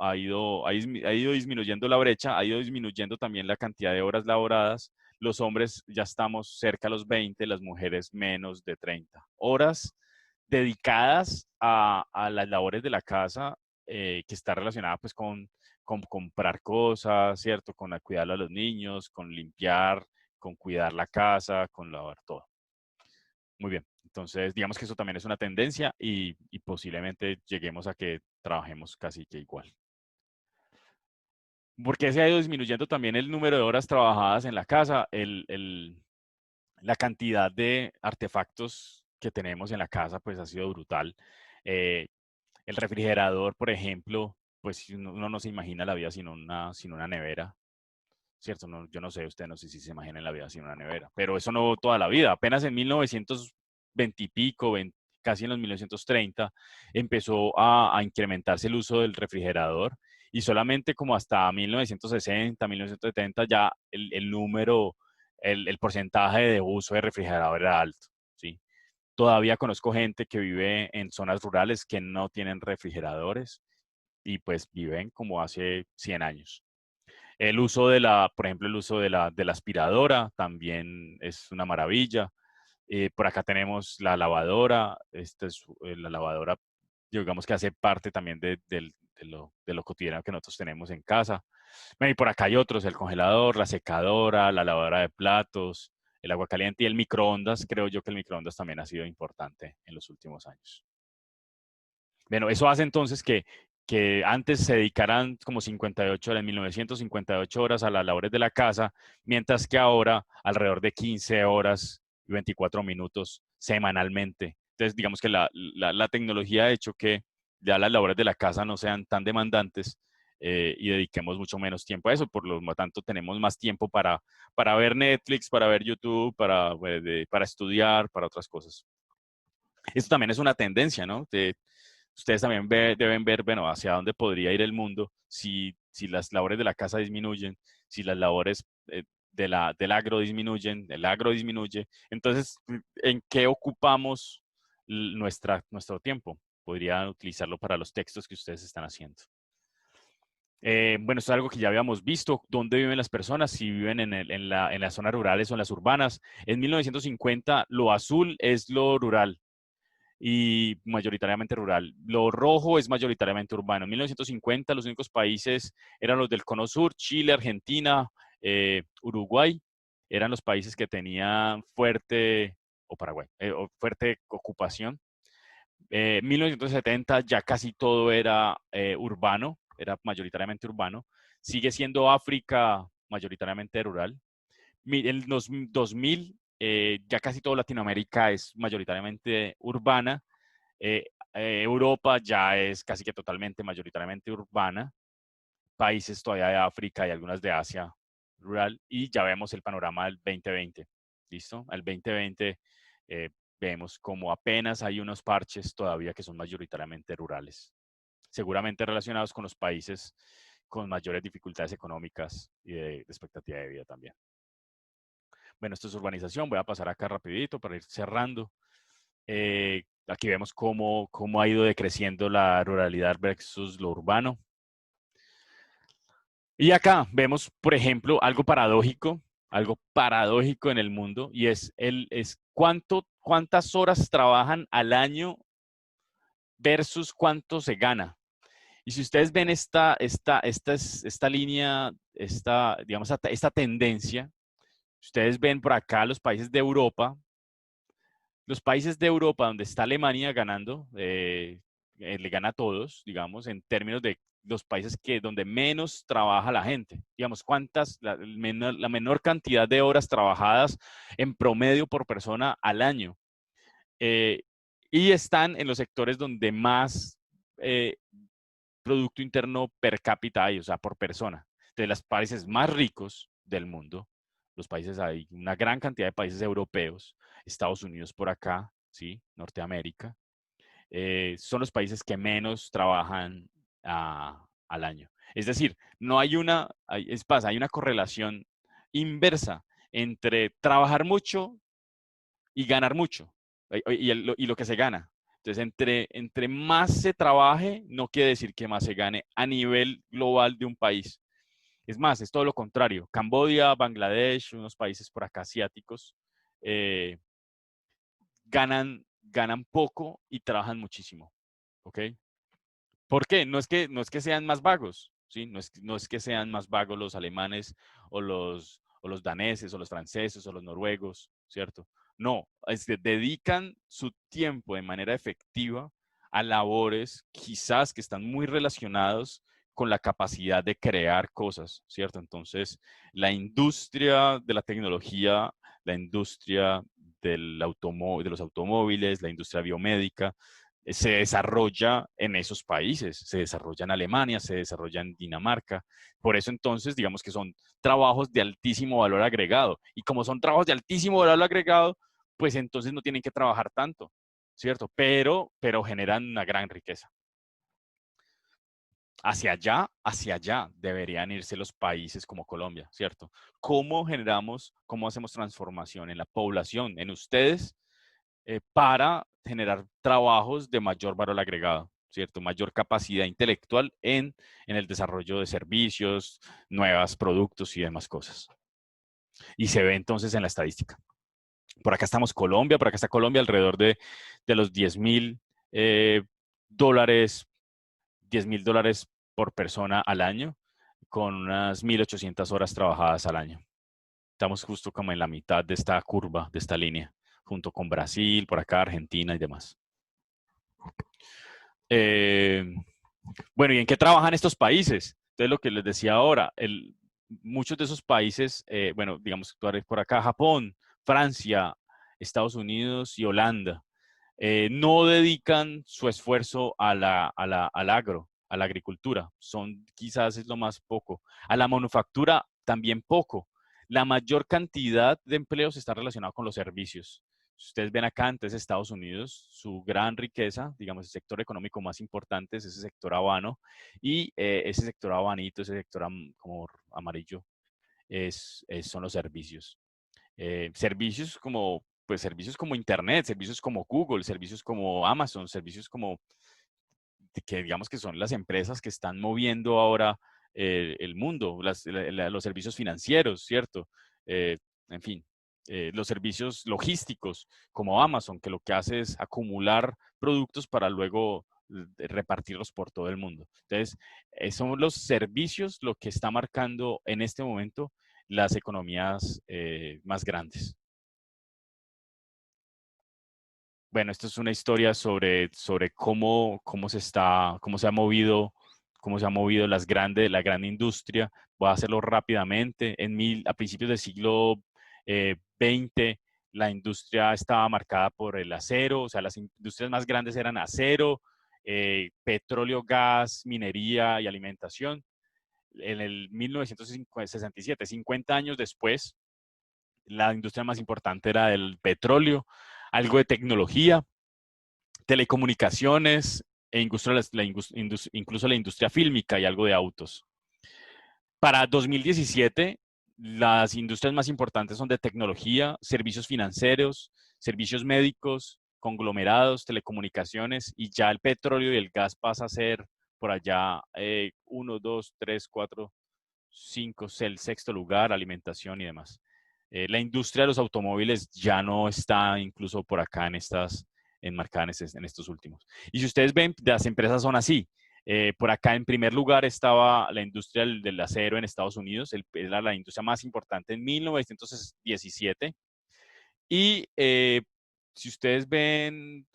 disminuyendo la brecha, ha ido disminuyendo también la cantidad de horas laboradas. Los hombres ya estamos cerca a los 20, las mujeres menos de 30 horas dedicadas a las labores de la casa, que está relacionada pues con comprar cosas, ¿cierto? Con cuidar a los niños, con limpiar, con cuidar la casa, con lavar todo. Muy bien. Entonces, digamos que eso también es una tendencia y posiblemente lleguemos a que trabajemos casi que igual. ¿Por qué se ha ido disminuyendo también el número de horas trabajadas en la casa? La cantidad de artefactos que tenemos en la casa pues ha sido brutal. El refrigerador, por ejemplo, pues uno no se imagina la vida sin una nevera, ¿cierto? No, yo no sé, usted no sé si se imagina la vida sin una nevera, pero eso no toda la vida. Apenas en 1920 y pico, casi en los 1930, empezó a incrementarse el uso del refrigerador y solamente como hasta 1960, 1970 ya el porcentaje de uso de refrigerador era alto, ¿sí? Todavía conozco gente que vive en zonas rurales que no tienen refrigeradores y pues viven como hace 100 años. El uso por ejemplo, el uso de la aspiradora también es una maravilla. Por acá tenemos la lavadora. Esta es la lavadora, digamos que hace parte también de lo cotidiano que nosotros tenemos en casa. Bueno, y por acá hay otros, el congelador, la secadora, la lavadora de platos, el agua caliente y el microondas. Creo yo que el microondas también ha sido importante en los últimos años. Bueno, eso hace entonces que antes se dedicaran como 58 horas, 1958 horas a las labores de la casa, mientras que ahora alrededor de 15 horas y 24 minutos semanalmente. Entonces, digamos que la tecnología ha hecho que ya las labores de la casa no sean tan demandantes, y dediquemos mucho menos tiempo a eso. Por lo tanto, tenemos más tiempo para ver Netflix, para ver YouTube, para estudiar, para otras cosas. Esto también es una tendencia, ¿no? Ustedes también deben ver, bueno, hacia dónde podría ir el mundo si las labores de la casa disminuyen, si las labores del agro disminuyen, el agro disminuye. Entonces, ¿en qué ocupamos nuestro tiempo? Podrían utilizarlo para los textos que ustedes están haciendo. Bueno, esto es algo que ya habíamos visto. ¿Dónde viven las personas? Si viven en las zonas rurales o en las urbanas. En 1950, lo azul es lo rural y mayoritariamente rural. Lo rojo es mayoritariamente urbano. En 1950 los únicos países eran los del Cono Sur, Chile, Argentina, Uruguay. Eran los países que tenían fuerte, o Paraguay, fuerte ocupación. 1970 ya casi todo era urbano, era mayoritariamente urbano. Sigue siendo África mayoritariamente rural. En los 2000 ya casi toda Latinoamérica es mayoritariamente urbana. Europa ya es casi que totalmente, mayoritariamente urbana. Países todavía de África y algunas de Asia rural. Y ya vemos el panorama del 2020. ¿Listo? Al 2020 vemos como apenas hay unos parches todavía que son mayoritariamente rurales. Seguramente relacionados con los países con mayores dificultades económicas y de expectativa de vida también. Bueno, esto es urbanización. Voy a pasar acá rapidito para ir cerrando. Aquí vemos cómo ha ido decreciendo la ruralidad versus lo urbano. Y acá vemos, por ejemplo, algo paradójico en el mundo, y es cuántas horas trabajan al año versus cuánto se gana. Y si ustedes ven esta línea, digamos, esta tendencia, ustedes ven por acá los países de Europa donde está Alemania ganando, le gana a todos, digamos, en términos de los países donde menos trabaja la gente. Digamos, la menor cantidad de horas trabajadas en promedio por persona al año. Y están en los sectores donde más Producto Interno per cápita hay, o sea, por persona. De los países más ricos del mundo, hay una gran cantidad de países europeos, Estados Unidos por acá, ¿sí? Norteamérica, son los países que menos trabajan al año. Es decir, no hay hay una correlación inversa entre trabajar mucho y ganar mucho, y lo que se gana. Entonces, entre más se trabaje, no quiere decir que más se gane a nivel global de un país. Es más, es todo lo contrario. Camboya, Bangladesh, unos países por acá asiáticos, eh, ganan poco y trabajan muchísimo. ¿Ok? ¿Por qué? No es que sean más vagos, ¿sí? No es que sean más vagos los alemanes o los daneses o los franceses o los noruegos, ¿cierto? No, dedican su tiempo de manera efectiva a labores quizás que están muy relacionados con la capacidad de crear cosas, ¿cierto? Entonces, la industria de la tecnología, la industria de los automóviles, la industria biomédica, se desarrolla en esos países, se desarrolla en Alemania, se desarrolla en Dinamarca. Por eso entonces, digamos que son trabajos de altísimo valor agregado. Y como son trabajos de altísimo valor agregado, pues entonces no tienen que trabajar tanto, ¿cierto? Pero generan una gran riqueza. Hacia allá deberían irse los países como Colombia, ¿cierto? ¿Cómo hacemos transformación en la población, en ustedes, para generar trabajos de mayor valor agregado, ¿cierto? Mayor capacidad intelectual en el desarrollo de servicios, nuevos productos y demás cosas. Y se ve entonces en la estadística. Por acá estamos Colombia, por acá está Colombia alrededor de los $10,000 dólares, $10,000 por persona al año, con unas 1.800 horas trabajadas al año. Estamos justo como en la mitad de esta curva, de esta línea, junto con Brasil, por acá Argentina y demás. Bueno, ¿y en qué trabajan estos países? Entonces, lo que les decía ahora, muchos de esos países, bueno, digamos, por acá Japón, Francia, Estados Unidos y Holanda, no dedican su esfuerzo al agro, a la agricultura. Quizás es lo más poco. A la manufactura también poco. La mayor cantidad de empleos está relacionado con los servicios. Si ustedes ven acá, entonces Estados Unidos, su gran riqueza, digamos, el sector económico más importante es ese sector habano, y ese sector habanito, ese sector como amarillo, son los servicios. Servicios como Internet, servicios como Google, servicios como Amazon, servicios como que digamos que son las empresas que están moviendo ahora el mundo, los servicios financieros, ¿cierto? En fin, los servicios logísticos como Amazon, que lo que hace es acumular productos para luego repartirlos por todo el mundo. Entonces, son los servicios lo que está marcando en este momento las economías más grandes. Bueno, esto es una historia sobre cómo se ha movido, la gran industria. Voy a hacerlo rápidamente. A principios del siglo XX, la industria estaba marcada por el acero, o sea, las industrias más grandes eran acero, petróleo, gas, minería y alimentación. En el 1967, 50 años después, la industria más importante era el petróleo, algo de tecnología, telecomunicaciones e incluso la industria fílmica y algo de autos. Para 2017, las industrias más importantes son de tecnología, servicios financieros, servicios médicos, conglomerados, telecomunicaciones, y ya el petróleo y el gas pasa a ser por allá 1, 2, 3, 4, 5, el sexto lugar, alimentación y demás. La industria de los automóviles ya no está incluso por acá enmarcada en estos últimos. Y si ustedes ven, las empresas son así. Por acá en primer lugar estaba la industria del acero en Estados Unidos, era la industria más importante en 1917. Y si ustedes ven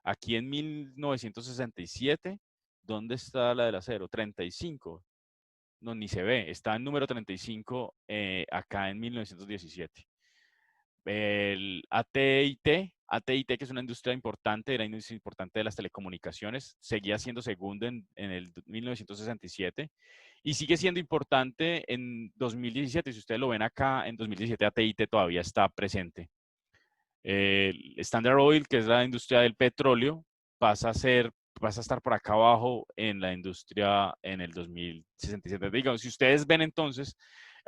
aquí en 1967, ¿dónde está la del acero? 35. No, ni se ve. Está en número 35 acá en 1917. El AT&T, que es una industria importante, era industria importante de las telecomunicaciones, seguía siendo segundo en el 1967 y sigue siendo importante en 2017. Si ustedes lo ven acá, en 2017 AT&T todavía está presente. El Standard Oil, que es la industria del petróleo, pasa a estar por acá abajo en la industria en el 2067. Digamos, si ustedes ven entonces,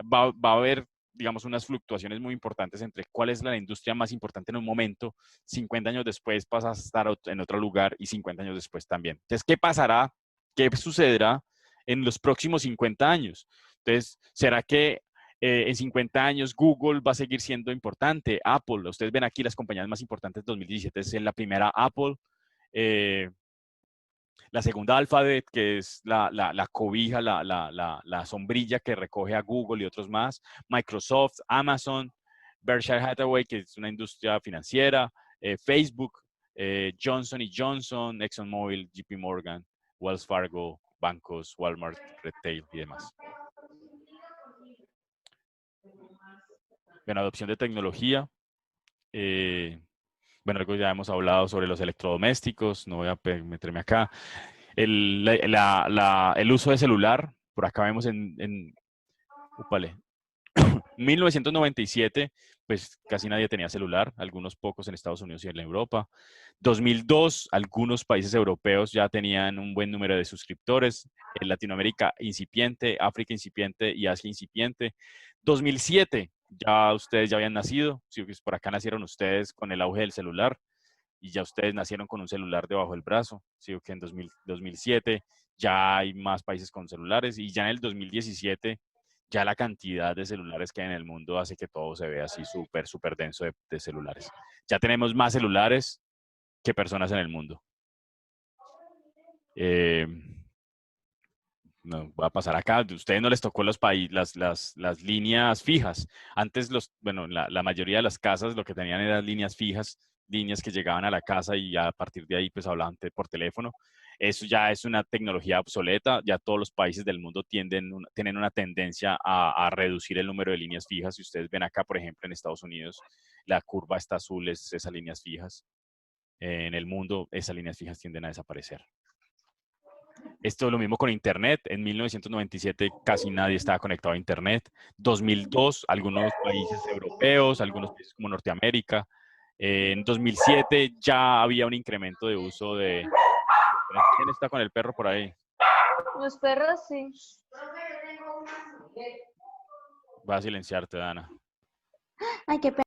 va a haber digamos, unas fluctuaciones muy importantes entre cuál es la industria más importante en un momento, 50 años después pasa a estar en otro lugar y 50 años después también. Entonces, ¿qué pasará? ¿Qué sucederá en los próximos 50 años? Entonces, ¿será que en 50 años Google va a seguir siendo importante? Apple, ustedes ven aquí las compañías más importantes de 2017, es en la primera Apple, la segunda Alphabet, que es la cobija, la sombrilla que recoge a Google y otros más, Microsoft, Amazon, Berkshire Hathaway, que es una industria financiera, Facebook, Johnson Johnson, ExxonMobil, JP Morgan, Wells Fargo, bancos, Walmart, Retail y demás. Bueno, adopción de tecnología. Bueno, algo ya hemos hablado sobre los electrodomésticos, no voy a meterme acá. El uso de celular, por acá vemos upale, 1997, pues casi nadie tenía celular, algunos pocos en Estados Unidos y en Europa. 2002, algunos países europeos ya tenían un buen número de suscriptores. En Latinoamérica incipiente, África incipiente y Asia incipiente. 2007, ya ustedes ya habían nacido, sí, pues por acá nacieron ustedes con el auge del celular y ya ustedes nacieron con un celular debajo del brazo, sí, que en 2007 ya hay más países con celulares y ya en el 2017 ya la cantidad de celulares que hay en el mundo hace que todo se vea así súper, súper denso de celulares. Ya tenemos más celulares que personas en el mundo. No, voy a pasar acá. A ustedes no les tocó las líneas fijas. Antes, bueno, la mayoría de las casas lo que tenían eran líneas fijas, líneas que llegaban a la casa y a partir de ahí pues hablaban por teléfono. Eso ya es una tecnología obsoleta. Ya todos los países del mundo tienen una tendencia a reducir el número de líneas fijas. Si ustedes ven acá, por ejemplo, en Estados Unidos, la curva está azul, es esas líneas fijas. En el mundo, esas líneas fijas tienden a desaparecer. Esto es lo mismo con Internet. En 1997 casi nadie estaba conectado a Internet. 2002, algunos países europeos, algunos países como Norteamérica. En 2007 ya había un incremento de uso de... ¿Quién está con el perro por ahí? Los perros, sí. Va a silenciarte, Dana. Ay, qué pena.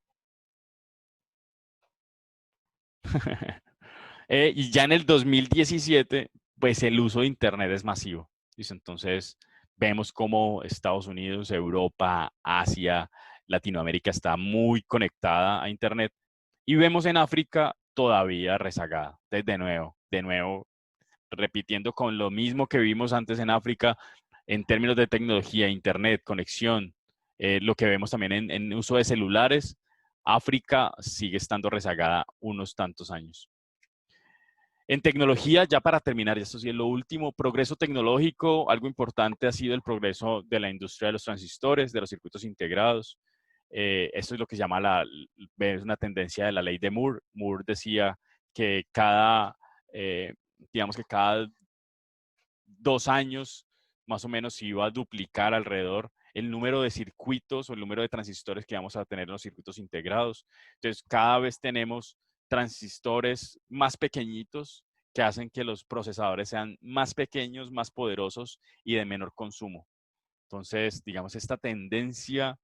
Y ya en el 2017, pues el uso de Internet es masivo. Entonces, vemos cómo Estados Unidos, Europa, Asia, Latinoamérica está muy conectada a Internet. Y vemos en África todavía rezagada. Entonces, de nuevo, repitiendo con lo mismo que vimos antes en África, en términos de tecnología, Internet, conexión, lo que vemos también en uso de celulares, África sigue estando rezagada unos tantos años. En tecnología, ya para terminar, esto sí es lo último, progreso tecnológico, algo importante ha sido el progreso de la industria de los transistores, de los circuitos integrados. Esto es lo que se llama es una tendencia de la ley de Moore. Moore decía que digamos que cada 2 años, más o menos, se iba a duplicar alrededor el número de circuitos o el número de transistores que vamos a tener en los circuitos integrados. Entonces, cada vez tenemos transistores más pequeñitos que hacen que los procesadores sean más pequeños, más poderosos y de menor consumo. Entonces, digamos, esta tendencia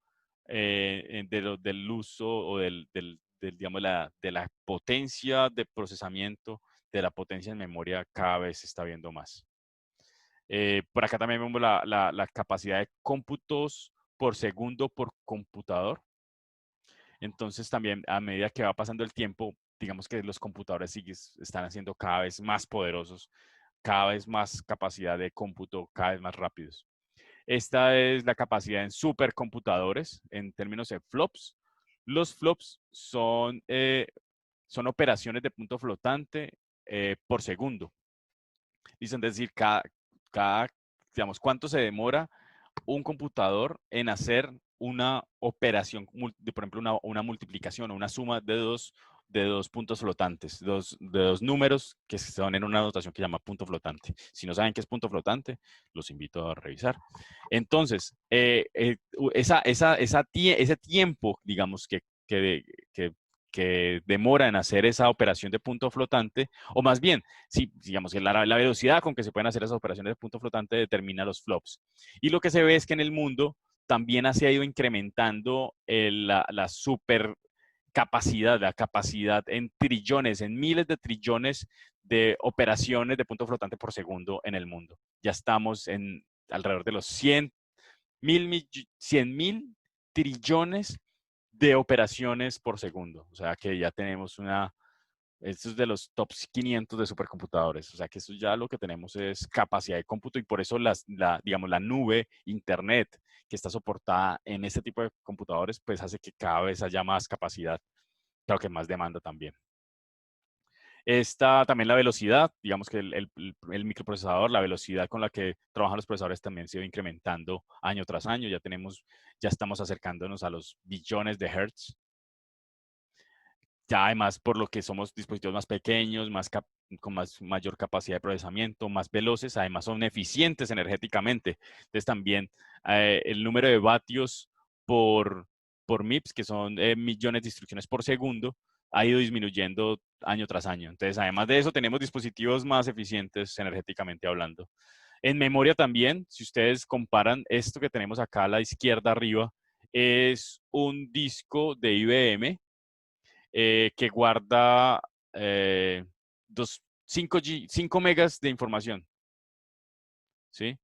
del uso o digamos, de la potencia de procesamiento, de la potencia en memoria, cada vez se está viendo más. Por acá también vemos la capacidad de cómputos por segundo por computador. Entonces también a medida que va pasando el tiempo, digamos que los computadores están haciendo cada vez más poderosos, cada vez más capacidad de cómputo, cada vez más rápidos. Esta es la capacidad en supercomputadores, en términos de flops. Los flops son operaciones de punto flotante por segundo. Dicen, es decir, digamos, cuánto se demora un computador en hacer una operación, por ejemplo, una multiplicación o una suma de dos puntos flotantes, de dos números que son en una notación que se llama punto flotante. Si no saben qué es punto flotante, los invito a revisar. Entonces, ese tiempo, digamos, que demora en hacer esa operación de punto flotante, o más bien, si, digamos que la velocidad con que se pueden hacer esas operaciones de punto flotante determina los flops. Y lo que se ve es que en el mundo también se ha ido incrementando la super capacidad, la capacidad en trillones, en miles de trillones de operaciones de punto flotante por segundo en el mundo. Ya estamos en alrededor de los 100 mil trillones de operaciones por segundo. O sea que ya tenemos esto es de los top 500 de supercomputadores. O sea que eso ya lo que tenemos es capacidad de cómputo y por eso digamos, la nube, internet, que está soportada en este tipo de computadores, pues hace que cada vez haya más capacidad, claro que más demanda también. Está también la velocidad, digamos que el microprocesador, la velocidad con la que trabajan los procesadores también se ha ido incrementando año tras año. Ya estamos acercándonos a los billones de hertz. Ya además por lo que somos dispositivos más pequeños, con mayor capacidad de procesamiento, más veloces, además son eficientes energéticamente. Entonces también el número de vatios por MIPS, que son millones de instrucciones por segundo, ha ido disminuyendo año tras año. Entonces, además de eso, tenemos dispositivos más eficientes energéticamente hablando. En memoria también, si ustedes comparan esto que tenemos acá a la izquierda arriba, es un disco de IBM que guarda 5 megas de información. ¿Sí?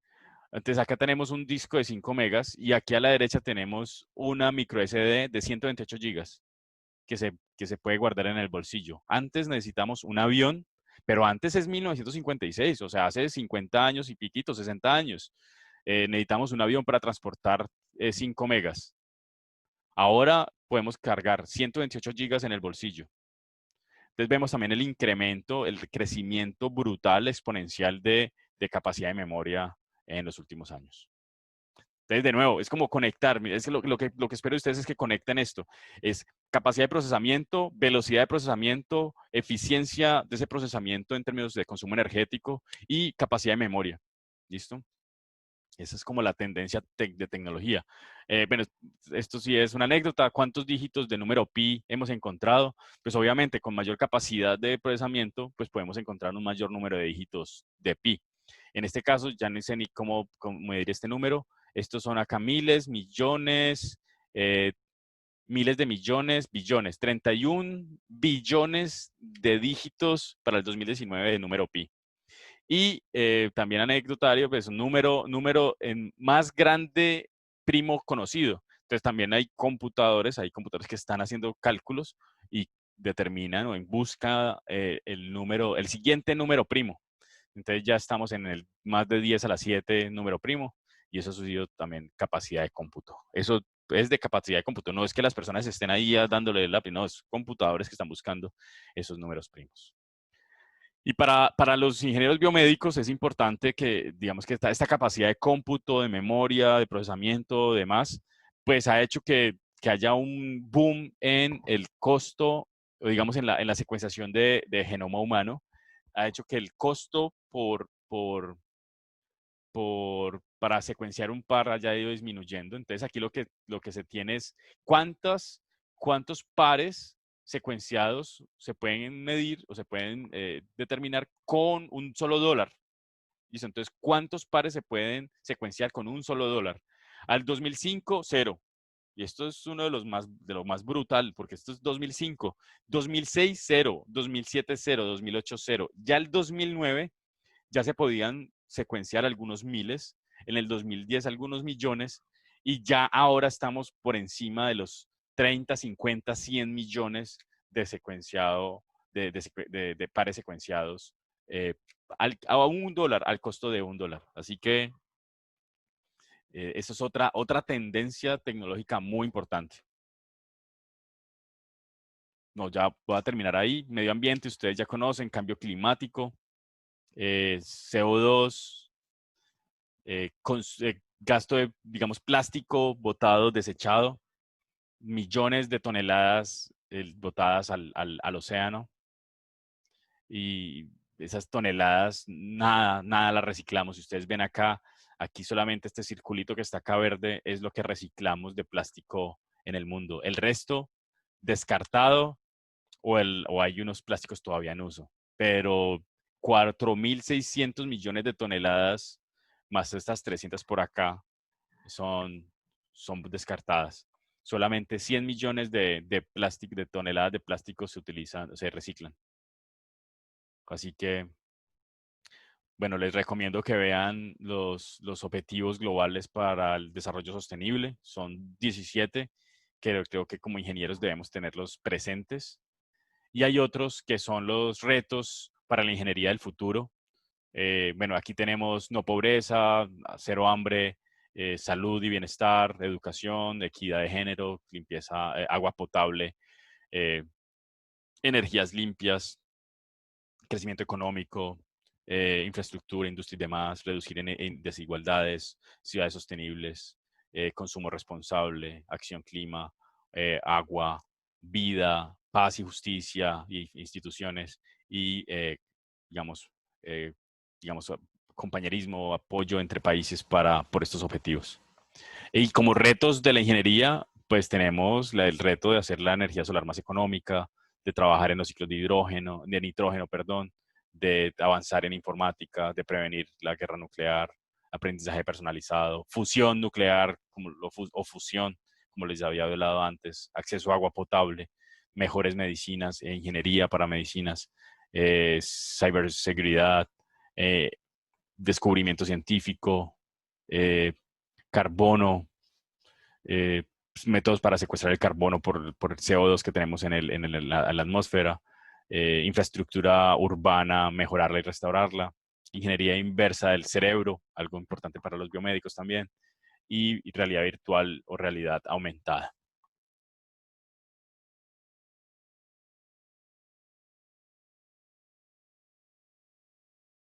Entonces acá tenemos un disco de 5 megas y aquí a la derecha tenemos una micro SD de 128 gigas que se puede guardar en el bolsillo. Antes necesitamos un avión, pero antes es 1956, o sea, hace 50 años y piquito, 60 años. Necesitamos un avión para transportar 5 megas. Ahora podemos cargar 128 gigas en el bolsillo. Entonces vemos también el incremento, el crecimiento brutal, exponencial de capacidad de memoria en los últimos años. Entonces, de nuevo, es como conectar. Es lo que espero de ustedes es que conecten esto. Es capacidad de procesamiento, velocidad de procesamiento, eficiencia de ese procesamiento en términos de consumo energético y capacidad de memoria. ¿Listo? Esa es como la tendencia de tecnología. Bueno, esto sí es una anécdota. ¿Cuántos dígitos de número pi hemos encontrado? Pues obviamente con mayor capacidad de procesamiento, pues podemos encontrar un mayor número de dígitos de pi. En este caso, ya no sé ni cómo medir este número. Estos son acá miles, millones, miles de millones, billones. 31 billones de dígitos para el 2019 de número pi. Y también anecdotario, pues un número en más grande primo conocido. Entonces también hay computadores que están haciendo cálculos y determinan o en busca el siguiente número primo. Entonces ya estamos en el más de 10 a la 7 número primo y eso ha sido también capacidad de cómputo. Eso es de capacidad de cómputo, no es que las personas estén ahí dándole el lápiz, no, es computadores que están buscando esos números primos. Y para los ingenieros biomédicos es importante que, digamos, que esta capacidad de cómputo, de memoria, de procesamiento, demás, pues ha hecho que haya un boom en el costo, o digamos, en la secuenciación de genoma humano. Ha hecho que el costo para secuenciar un par haya ido disminuyendo. Entonces aquí lo que se tiene es cuántos pares secuenciados se pueden medir o se pueden determinar con un solo dólar. ¿Listo? Entonces, ¿cuántos pares se pueden secuenciar con un solo dólar? Al 2005, 0. Y esto es uno de lo más brutal, porque esto es 2005. 2006, 0. 2007, 0. 2008, 0. Ya el 2009 ya se podían secuenciar algunos miles, en el 2010 algunos millones, y ya ahora estamos por encima de los 30, 50, 100 millones de de pares secuenciados a $1, al costo de $1. Así que eso es otra tendencia tecnológica muy importante. No, ya voy a terminar ahí. Medio ambiente, ustedes ya conocen, cambio climático, CO2, gasto de, digamos, plástico botado, desechado, millones de toneladas botadas al océano. Y esas toneladas, nada las reciclamos. Si ustedes ven acá, aquí solamente este circulito que está acá verde es lo que reciclamos de plástico en el mundo. El resto, descartado o hay unos plásticos todavía en uso. Pero 4.600 millones de toneladas más estas 300 por acá son son descartadas. Solamente 100 millones de toneladas de plástico se reciclan. Así que, bueno, les recomiendo que vean los objetivos globales para el desarrollo sostenible. Son 17 que creo que como ingenieros debemos tenerlos presentes. Y hay otros que son los retos para la ingeniería del futuro. Bueno, aquí tenemos no pobreza, cero hambre, salud y bienestar, educación, equidad de género, limpieza, agua potable, energías limpias, crecimiento económico, infraestructura, industria y demás, reducir en desigualdades, ciudades sostenibles, consumo responsable, acción clima, agua, vida, paz y justicia y instituciones y, digamos, eh, digamos, compañerismo, apoyo entre países por estos objetivos. Y como retos de la ingeniería, pues tenemos el reto de hacer la energía solar más económica, de trabajar en los ciclos de nitrógeno, perdón, de avanzar en informática, de prevenir la guerra nuclear, aprendizaje personalizado, fusión nuclear o fusión, como les había hablado antes, acceso a agua potable, mejores medicinas, ingeniería para medicinas, ciberseguridad, descubrimiento científico, carbono, métodos para secuestrar el carbono por el CO2 que tenemos en la atmósfera, infraestructura urbana, mejorarla y restaurarla, ingeniería inversa del cerebro, algo importante para los biomédicos también, y realidad virtual o realidad aumentada.